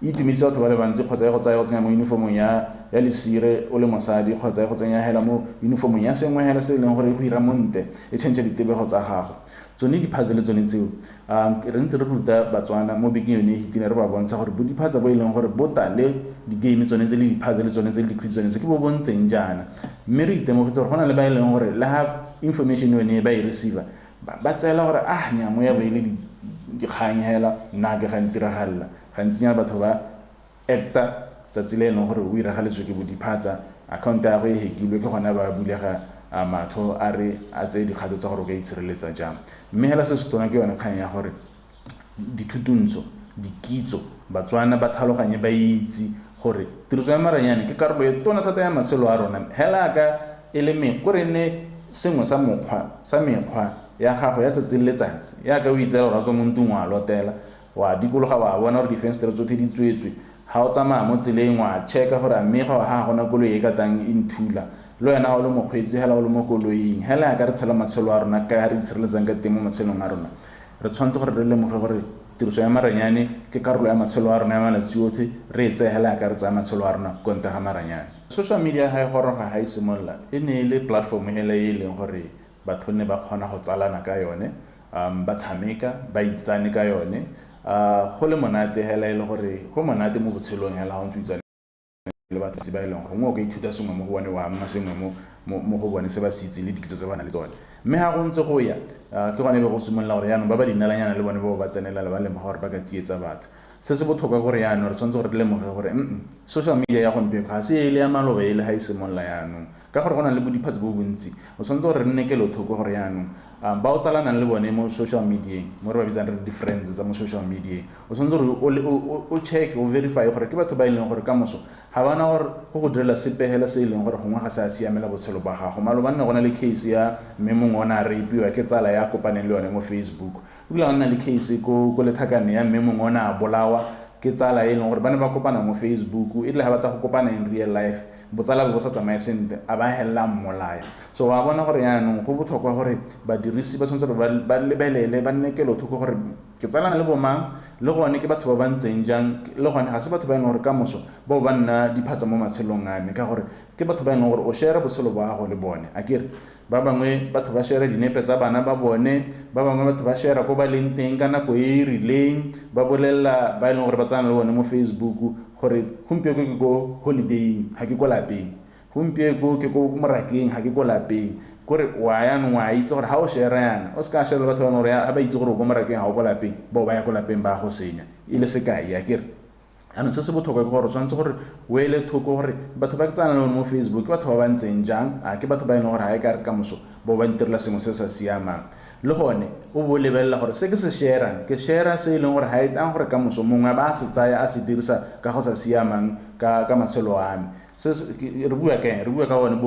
e itumedisa batho ba le bantsi kgotsa go tsaya go tsenya mo uniformong ya lesire o le mosadi kgotsa go tsenya hela mo uniformong ya sengwe hela se e leng gore go ira monte e change ditebego tsa gago tsone di-puzzle tsone tseo re ntse re ruta batswana mo bekeng yone e hitile re ba bontsha gore bodiphatsa bo e leng gore bo tale di-game tsone tse le di-puzzle tsone tse le di-quiz tsone tse ke bo bontseng jaana mme re itemogetse gore go na le ba e leng gore le ha information yone ba e receiver ba tseela gore nyamo ya bo e le dikgang hela nna ke ga ntiragalela gantsinyana batho ba acta tsatsi le e leng gore o iragaletswe ke bodiphatsa account ya go e hackilwe ke gona ba bulega matho a re a tse dikgato tsa gore o ka itshireletsa jang mme hela se se tona ke yone kgang ya gore dithutuntsho dikitso batswana ba tlhaloganye ba itse gore tiriso ya maranyane ke karolo e tona thata ya matshelo a rona hela ka e le gore ne sengwe sa mekgwa ya gago ya tsatsi le letsatsi ya ka o itseela gore a tswa mo ntung wa lotela wa dikologa wa bona gore di-fenstere tsotlhe di tswetswe ga o tsamaya mo tseleng wa checka gore a mmega wa ga gona koloi e ka tlang e nthula le wena o le mokgweetsi hela o le mo koloing hela ya ka re tshela matshelo a rona ka re itshireletsang ka teng mo matshelong a rona re tshwanetse gore re lemoge gore tiriso ya maranyane ke karolo ya matshelo a rona ya malatsi otlhe re e tseye hela ya ka re tsaya matshelo a rona konte ga maranyane social media ga e goroga ga e simolola e ne e le platform hela e leng gore batho ne ba kgona go tsalana ka yone ba tshameka ba itsane ka yone go le monate hela e le gore go monate mo botshelong hela ga o ntse itsane le batho ba e leng gore ngwe o ka ithuta sengwe mo go bone wa amma sengwe mo go bone se ba se itse le dikitso tse ba na le tsone mme ha go ntse go ya ke gone be go simolla gore yaanong ba ba dinalanyana le bone bo ba tsenela le ba lemoga gore ba ka tsietsa batho se se botlhokwa gore yaanong re tshwanetse gore re lemoge gore social media ya gompieno ga se e le ya maloba e le ga e simolola yaanong ka gore go na le bodiphatsi bo bontsi o tshwanetse gore re nne kelothoko gore yaanong ba o tsalanang le bone mo social media mo re ba bitsang re di-friends tsa mo social media o tshwanetse gore o check o verify gore ke batho ba e leng gore ka moso ga bana gore go go direla sepegela se e leng gore gongwe ga se a siamela botshelo ba gago maloba nne go na le case ya mme mongwe o ne a rapiwa ke tsala ya kopaneng le yone mo Facebook o kile go nna le case ko lethakane ya mme mongwe o ne a bolawa ke tsala e leng gore ba ne ba kopana mo Facebook e tle ga batla go kopana in real life botsala bo sa tsamaye sentle a ba hella mmolaya so wa bona gore yaanong go botlhokwa gore badirisi ba tshwanetse ba lebelele ba nne kelothoko gore ke tsalana le bomang le gone ke batho ba ba ntseng jang le gone ga se batho ba e leng gore ka moso bao ba nna diphatsa mo matshelong a me ka gore ke batho ba e leng gore o share botshelo ba gago le bone a kere ba bangwe batho ba share dinepe tsa bana ba bone ba bangwe batho ba share ko ba leng teng ka nako e rileng ba bolela ba e leng gore ba tsana le bone mo Facebook gore gompieno ke go holiday ha ke ko lapeng gompieno ke ko morakeng ha ke ko lapeng gore wa yaanong wa itse gore ha o share yana o ska share batho ba gore ha ba itse gore o ko morakeng ha o ko lapeng ba ba ya ko lapeng ba go senya ile se kae ya kere ano se se botlhokwa ke gore o tshwanetse gore o ele thoko gore batho ba ke tsana le mo Facebook ke batho ba ba ntseng jang a ke batho ba e leng gore ha e ka re ka moso ba ba ntirela sengwe se sa siamang le gone o bo lebelela gore se ke se share ke share se e leng gore ha e tang gore ka moso mongwe ba se tsaya a se dirisa ka go sa siamang ka matshelo a me re bua ka one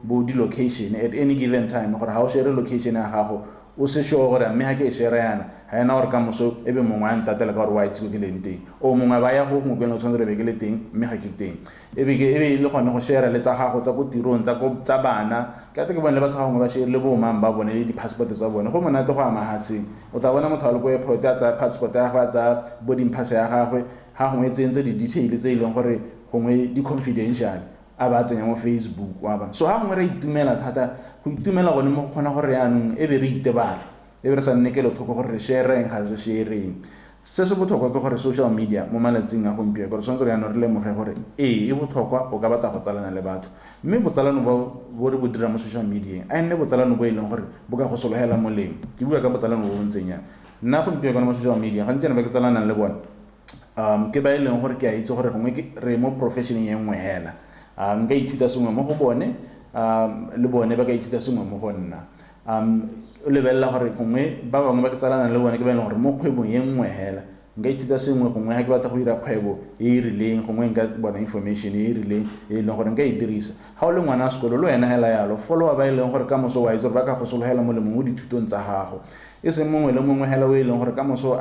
bo di-location at any given time gore ha o share location ya gago o se sure gore mme ha ke share yana ha ena gore ka moso ebe mongwe a ntatela ka gore wa itse go ke leng teng o mongwe ba ya go gongwe pele o tshwanetse re be ke le teng mme ga ke teng ebe le gone go share le tsa gago tsa go tirong tsa bana ke ate ke bone le batho ga gongwe ba share le bo mang ba bone le di-passport tsa bone go monate go ama hatseng o tla bona motho a le ko airport a tsa passport ya gagwe a tsa boarding pass ya gagwe ga gongwe tsentse di-detail tse e leng gore gongwe di-confidential a ba tsenya mo Facebook wa ba so ha gongwe re itumela thata go itumela gone mo kgona gore yaanong e be re itebala e be re sa nne kelothoko gore re shareng ga re shareng se se botlhokwa ke gore social media mo malatsing a gompieno gore tshwanetse re yaanong re lemoge gore e botlhokwa o ka batla go tsalana le batho mme botsalano bo re bo dira mo social media a nne botsalano bo e leng gore bo ka go sologela molemo ke bua ka botsalano bo bontseng yang nna gompieno mo social media gantsi ba ke tsalanang le bone ke ba e leng gore ke a itse gore gongwe re mo professioneng e nngwe hela nka ithuta sengwe mo go bone le bone ba ka ithuta sengwe mo go nna o lebelela gore gongwe ba bangwe ba ke tsalana le bone ke ba e leng gore mo kgwebong e nngwe hela nka ithuta sengwe gongwe ga ke batla go dira kgwebo e e rileng gongwe nka bona information e e rileng e leng gore nka e dirisa ga o le ngwana a sekolo le wena hela yalo followa ba e leng gore ka moso wa itse gore ba ka go sologela molemo mo dithutong tsa gago e seng mongwe le mongwe hela o e leng gore ka moso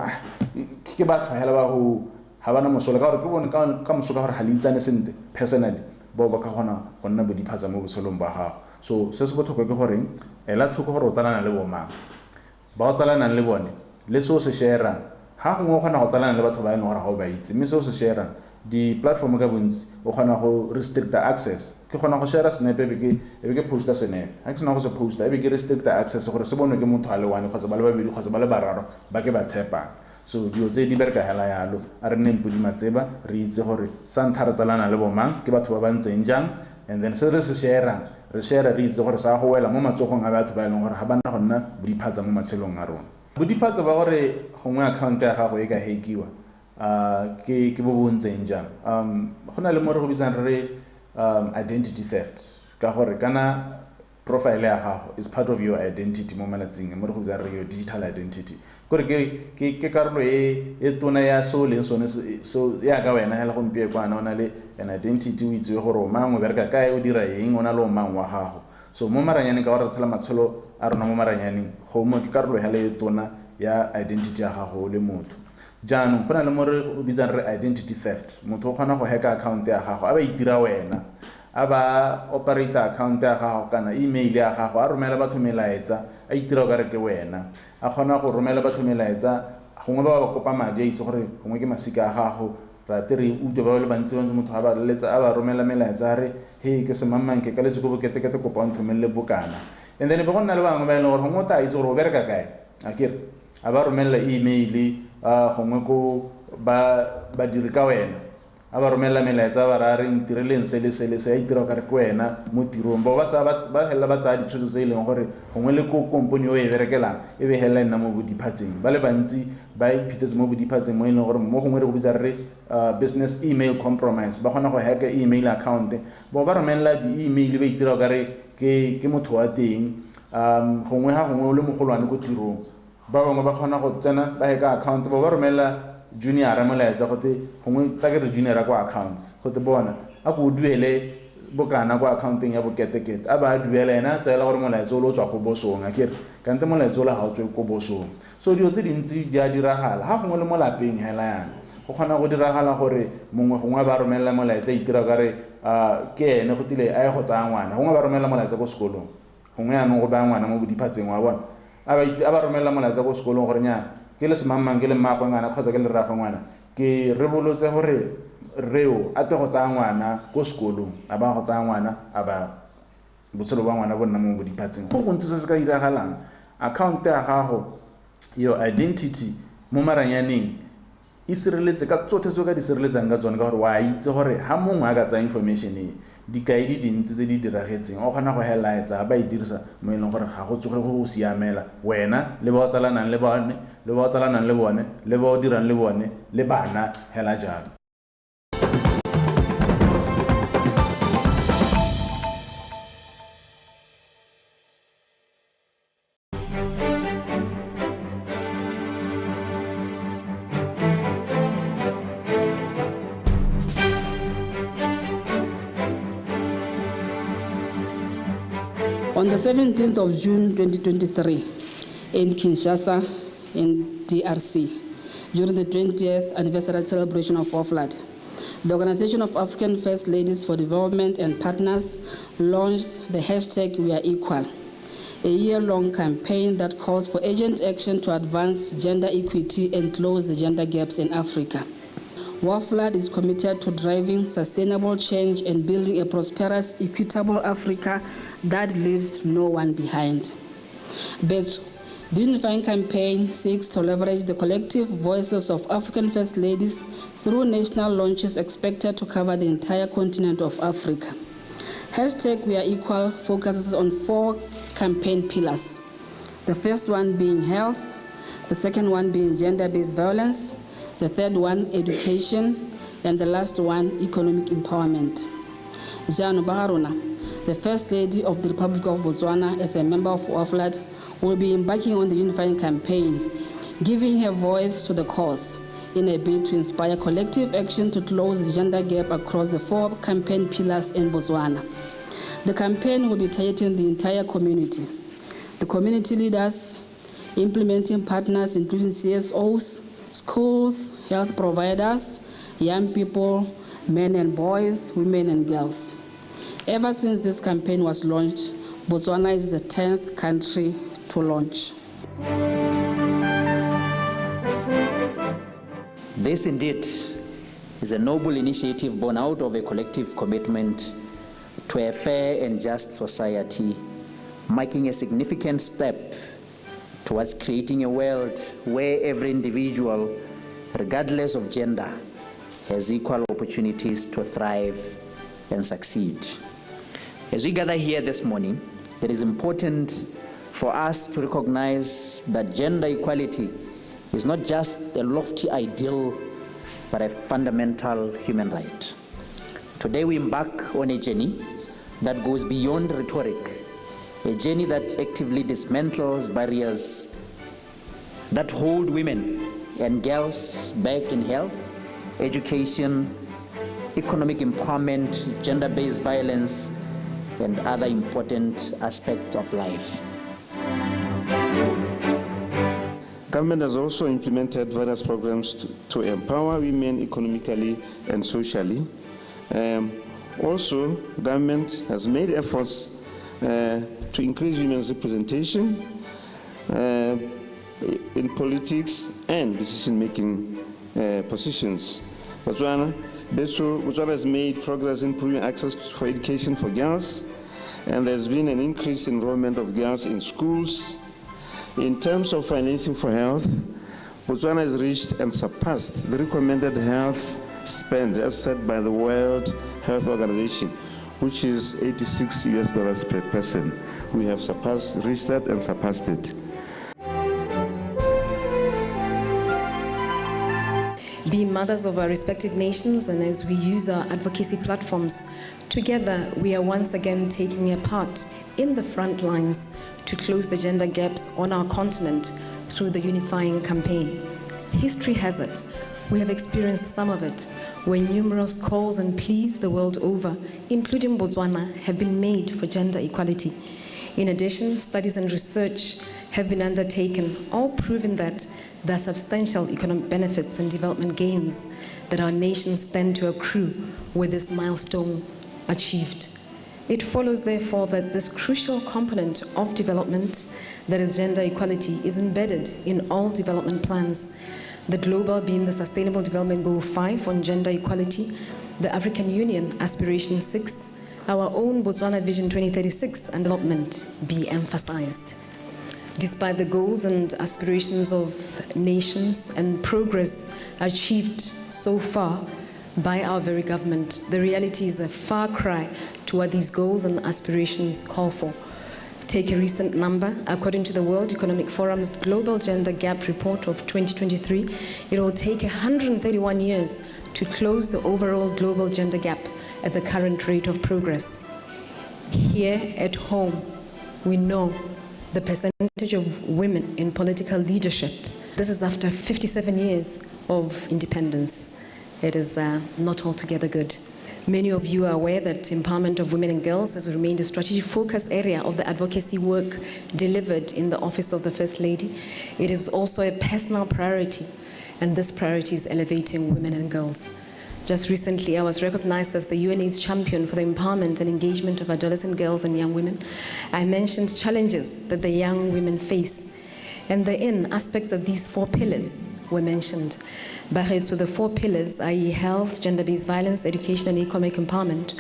ke batho hela ba go ga bana mosola ka gore ke bone ka moso ka gore ga le itsane sentle personally bao ba ka gona go nna bodiphatsa mo botshelong ba gago so se se botlhokwa ke goreng ela thoko gore o tsalana le bomang ba o tsalanang le bone le se o se sharang ga gongwe o kgona go tsalana le batho ba e leng gore ga o ba itse mme se o se sharang di-platform ka bontsi o kgona go restricta access ke kgona go share snap ebe ke posta snap ga ke sena go se posta ebe ke restricta access gore se bonwe ke motho a le one kgotsa ba le babedi kgotsa ba le bararo ba ke ba tshepang so dilo tse di bereka hela yalo a re nneng podi matseba re itse gore sa ntlha re tsalana le bomang ke batho ba ba ntseng jang and then se re se share re itse gore sa go wela mo matsogong a batho ba e leng gore ga ba nna go nna bodiphatsa mo matshelong a rona bodiphatsa ba gore gongwe account ya gago e ka hackiwa ke bo bo ntseng jang go na le mo re go bitsang re identity theft ka gore kana profile ya gago is part of your identity mo malatsing mo re go bitsang re your digital identity gore ke karolo e tona ya so leng sone so ya ka wena hela gompieno kwana o na le an identity o itse gore o mang o bereka kae o dira eng o na le o mang wa gago so mo maranyaneng ka gore re tshela matshelo a rona mo maranyaneng go mo ke karolo hela e tona ya identity ya gago le motho jaanong go na le mo re o bitsang re identity theft motho o kgona go hacka account ya gago a ba itira wena a ba operate account ya gago kana email ya gago a romela batho melaetsa a itira ka re ke wena a kgona go romela batho melaetsa gongwe ba ba kopa madi a itse gore gongwe ke masika a gago ra tere utlwe ba le bantsi motho a ba letsa a ba romela melaetsa a re hey ke se mamang ke ka letse go bokete kopa o nthomelle bokana and then ba go nna le bangwe ba e leng gore gongwe o tla itse gore o bereka kae a kere a ba romela email gongwe ko ba diri ka wena a ba romela melaetsa ba ra re ntireleng se le se a itira ka re ko wena mo tirong ba hela ba tsaya ditshwetso tse e leng gore gongwe le ko komponi o e berekelang e be hela nna mo bodiphatseng ba le bantsi ba iphithetse mo bodiphatseng mo e leng gore mo gongwe re go bitsa re business email compromise ba kgona go hacka email account ba romela di-email ba itira ka re ke motho wa teng gongwe ha gongwe o le mogolwane ko tirong ba bangwe ba kgona go tsena ba hacka account ba romela junior molaetsa gote gongwe ta ke re junior kwa accounts gote bona a go duele bokana kwa accounting ya boketekete a ba duela ena tsela gore molaetsa o lo tswa go bosong a kere kante molaetsa o la ha o tswe go bosong so dio tse dintsi di a diragala ha gongwe le mo lapeng hela yana go kgona go diragala gore mongwe gongwe ba romela molaetsa itira ka re ke ene go tile a go tsaya ngwana gongwe ba romela molaetsa go sekolong gongwe ya no go ba ngwana mo bodiphatseng wa bona a ba romela molaetsa go sekolong gore nya ke le semamang ke le mmagwe ngwana kgotsa ke le rragwe ngwana ke re bolotse gore reo a te go tsaya ngwana ko sekolong a ba go tsaya ngwana a ba botshelo ba ngwana bo nna mo bodiphatseng go gontse se se ka diragalang account ya gago your identity mo maranyaneng e sireletse ka tsotlhe tse o ka di sireletsang ka tsone ka gore wa itse gore ha mongwe a ka tsaya information e dikaedi dintsi tse di diragetseng o kgona go helaetsa ba e dirisa mo e leng gore ga go tsoge go siamela wena le ba o tsalanang le bone le ba o tsalanang le bone le ba o dirang le bone le bana hela jalo. On the 17th of June 2023, in Kinshasa, in DRC, during the 20th anniversary celebration of WAFLAD, the Organization of African First Ladies for Development and Partners launched the hashtag We Are Equal, a year-long campaign that calls for urgent action to advance gender equity and close the gender gaps in Africa. WAFLAD is committed to driving sustainable change and building a prosperous, equitable Africa that leaves no one behind. But the unifying campaign seeks to leverage the collective voices of African First Ladies through national launches expected to cover the entire continent of Africa. Hashtag We Are Equal focuses on 4 campaign pillars. The first one being health, the second one being gender-based violence, the third one education, and the last one economic empowerment. Jano Baharuna, the First Lady of the Republic of Botswana, as a member of WAFLAD, will be embarking on the unifying campaign, giving her voice to the cause in a bid to inspire collective action to close the gender gap across the 4 campaign pillars in Botswana. The campaign will be targeting the entire community. The community leaders, implementing partners including CSOs, schools, health providers, young people, men and boys, women and girls. Ever since this campaign was launched, Botswana is the 10th country to launch. This indeed is a noble initiative born out of a collective commitment to a fair and just society, marking a significant step towards creating a world where every individual, regardless of gender, has equal opportunities to thrive and succeed. As we gather here this morning, it is important for us to recognize that gender equality is not just a lofty ideal, but a fundamental human right. Today we embark on a journey that goes beyond rhetoric, a journey that actively dismantles barriers that hold women and girls back in health, education, economic empowerment, gender-based violence, and other important aspects of life. Government has also implemented various programs to empower women economically and socially. Also, government has made efforts to increase women's representation in politics and decision-making positions. Botswana has made progress in improving access for education for girls, and there's been an increased enrollment of girls in schools. In terms of financing for health, Botswana has reached and surpassed the recommended health spend, as said by the World Health Organization, which is $86 per person. We have reached that and surpassed it. Being mothers of our respective nations, and as we use our advocacy platforms, together we are once again taking a part in the front lines to close the gender gaps on our continent through the unifying campaign. History has it, we have experienced some of it, where numerous calls and pleas the world over, including Botswana, have been made for gender equality. In addition, studies and research have been undertaken, all proving that there are substantial economic benefits and development gains that our nations stand to accrue with this milestone achieved. It follows, therefore, that this crucial component of development, that is gender equality, is embedded in all development plans, the global being the Sustainable Development Goal 5 on gender equality, the African Union Aspiration 6, our own Botswana Vision 2036 and development be emphasized. Despite the goals and aspirations of nations and progress achieved so far by our very government, the reality is a far cry to what these goals and aspirations call for. Take a recent number. According to the World Economic Forum's Global Gender Gap Report of 2023, it will take 131 years to close the overall global gender gap at the current rate of progress. Here at home, we know the percentage of women in political leadership. This is after 57 years of independence. It is not altogether good. Many of you are aware that empowerment of women and girls has remained a strategic focus area of the advocacy work delivered in the Office of the First Lady. It is also a personal priority, and this priority is elevating women and girls. Just recently, I was recognized as the UNAIDS champion for the empowerment and engagement of adolescent girls and young women. I mentioned challenges that the young women face, and therein aspects of these 4 pillars were mentioned. So the 4 pillars, i.e. health, gender-based violence, education, and economic empowerment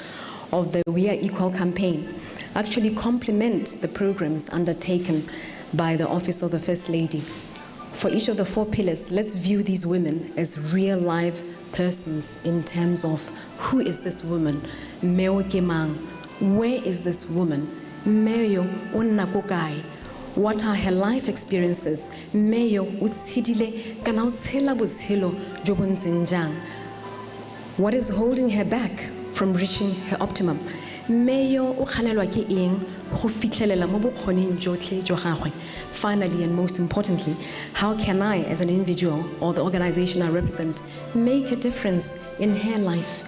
of the We Are Equal campaign, actually complement the programs undertaken by the Office of the First Lady. For each of the 4 pillars, let's view these women as real live persons in terms of who is this woman, where is this woman, what are her life experiences, what is holding her back from reaching her optimum, finally and most importantly, how can I, as an individual or the organization I represent, make a difference in her life?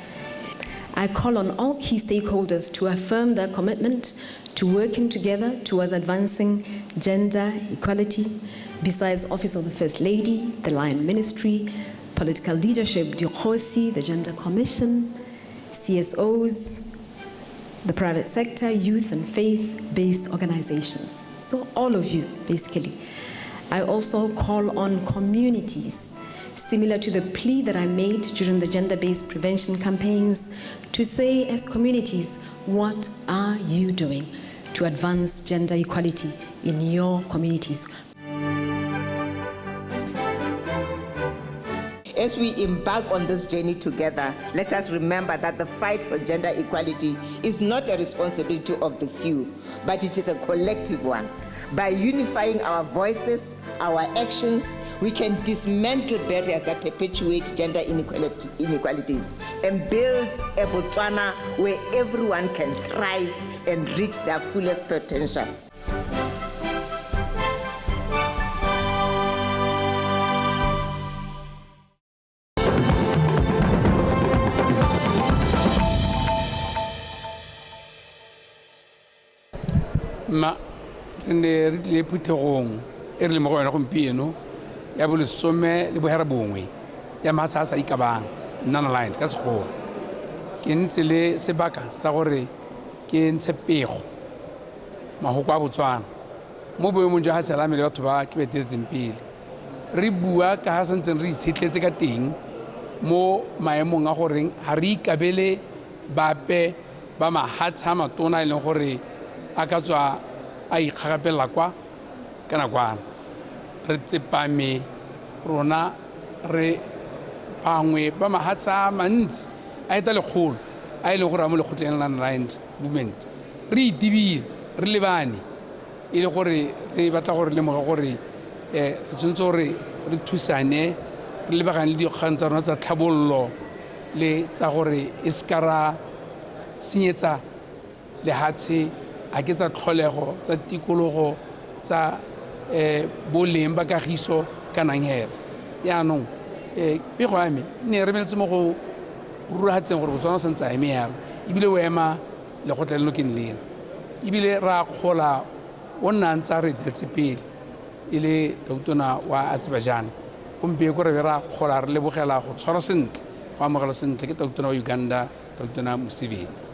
I call on all key stakeholders to affirm their commitment to working together towards advancing gender equality. Besides Office of the First Lady, the Lion Ministry, political leadership, Dikgang, the Gender Commission, CSOs, the private sector, youth and faith-based organizations. So all of you, basically. I also call on communities, similar to the plea that I made during the gender-based prevention campaigns, to say as communities, what are you doing to advance gender equality in your communities? As we embark on this journey together, let us remember that the fight for gender equality is not a responsibility of the few, but it is a collective one. By unifying our voices, our actions, we can dismantle barriers that perpetuate gender inequalities and build a Botswana where everyone can thrive and reach their fullest potential. Ma ne re tle phuthegong e re le mo go yona gompieno ya bolesome le bohera bongwe ya mahasa a sa ikabang non-aligned ka sekgowa ke ntse le sebaka sa gore ke ntshe pego mahoko a Botswana mo boemong jwa ga salame le batho ba ke beteletseng pele re bua ka ga santseng re itshetletse ka teng mo maemong a goreng ga re ikabele bape ba mahatsha a matona e leng gore a ka tswa a ikgagapelela kwa ka nakwana re tsepame rona re bangwe ba mahatsa mantsi a eta lekgolo a ile gore a mo lekgotleng la land movement re itibile re lebane e le gore re batla gore lemoga gore re tshwanetse gore re thusane re lebagane le dikgang tsa rona tsa tlhabololo le tsa gore e seka ra senyetsa lehatshe a ke tsa tlholego tsa tikologo tsa boleng ba kagiso ka nangela yaanong pego ya me ne re meletse mo go rurahatseng gore Botswana se ntse a eme yalo ebile o ema lekgotla leno ke lena ebile ra kgola o nna ntse a re eteletse pele e le tautona wa Azerbaijan gompieko re be ra kgola re lebogela go tshwara sentle go amogela sentle ke tautona wa Uganda tautona Museveni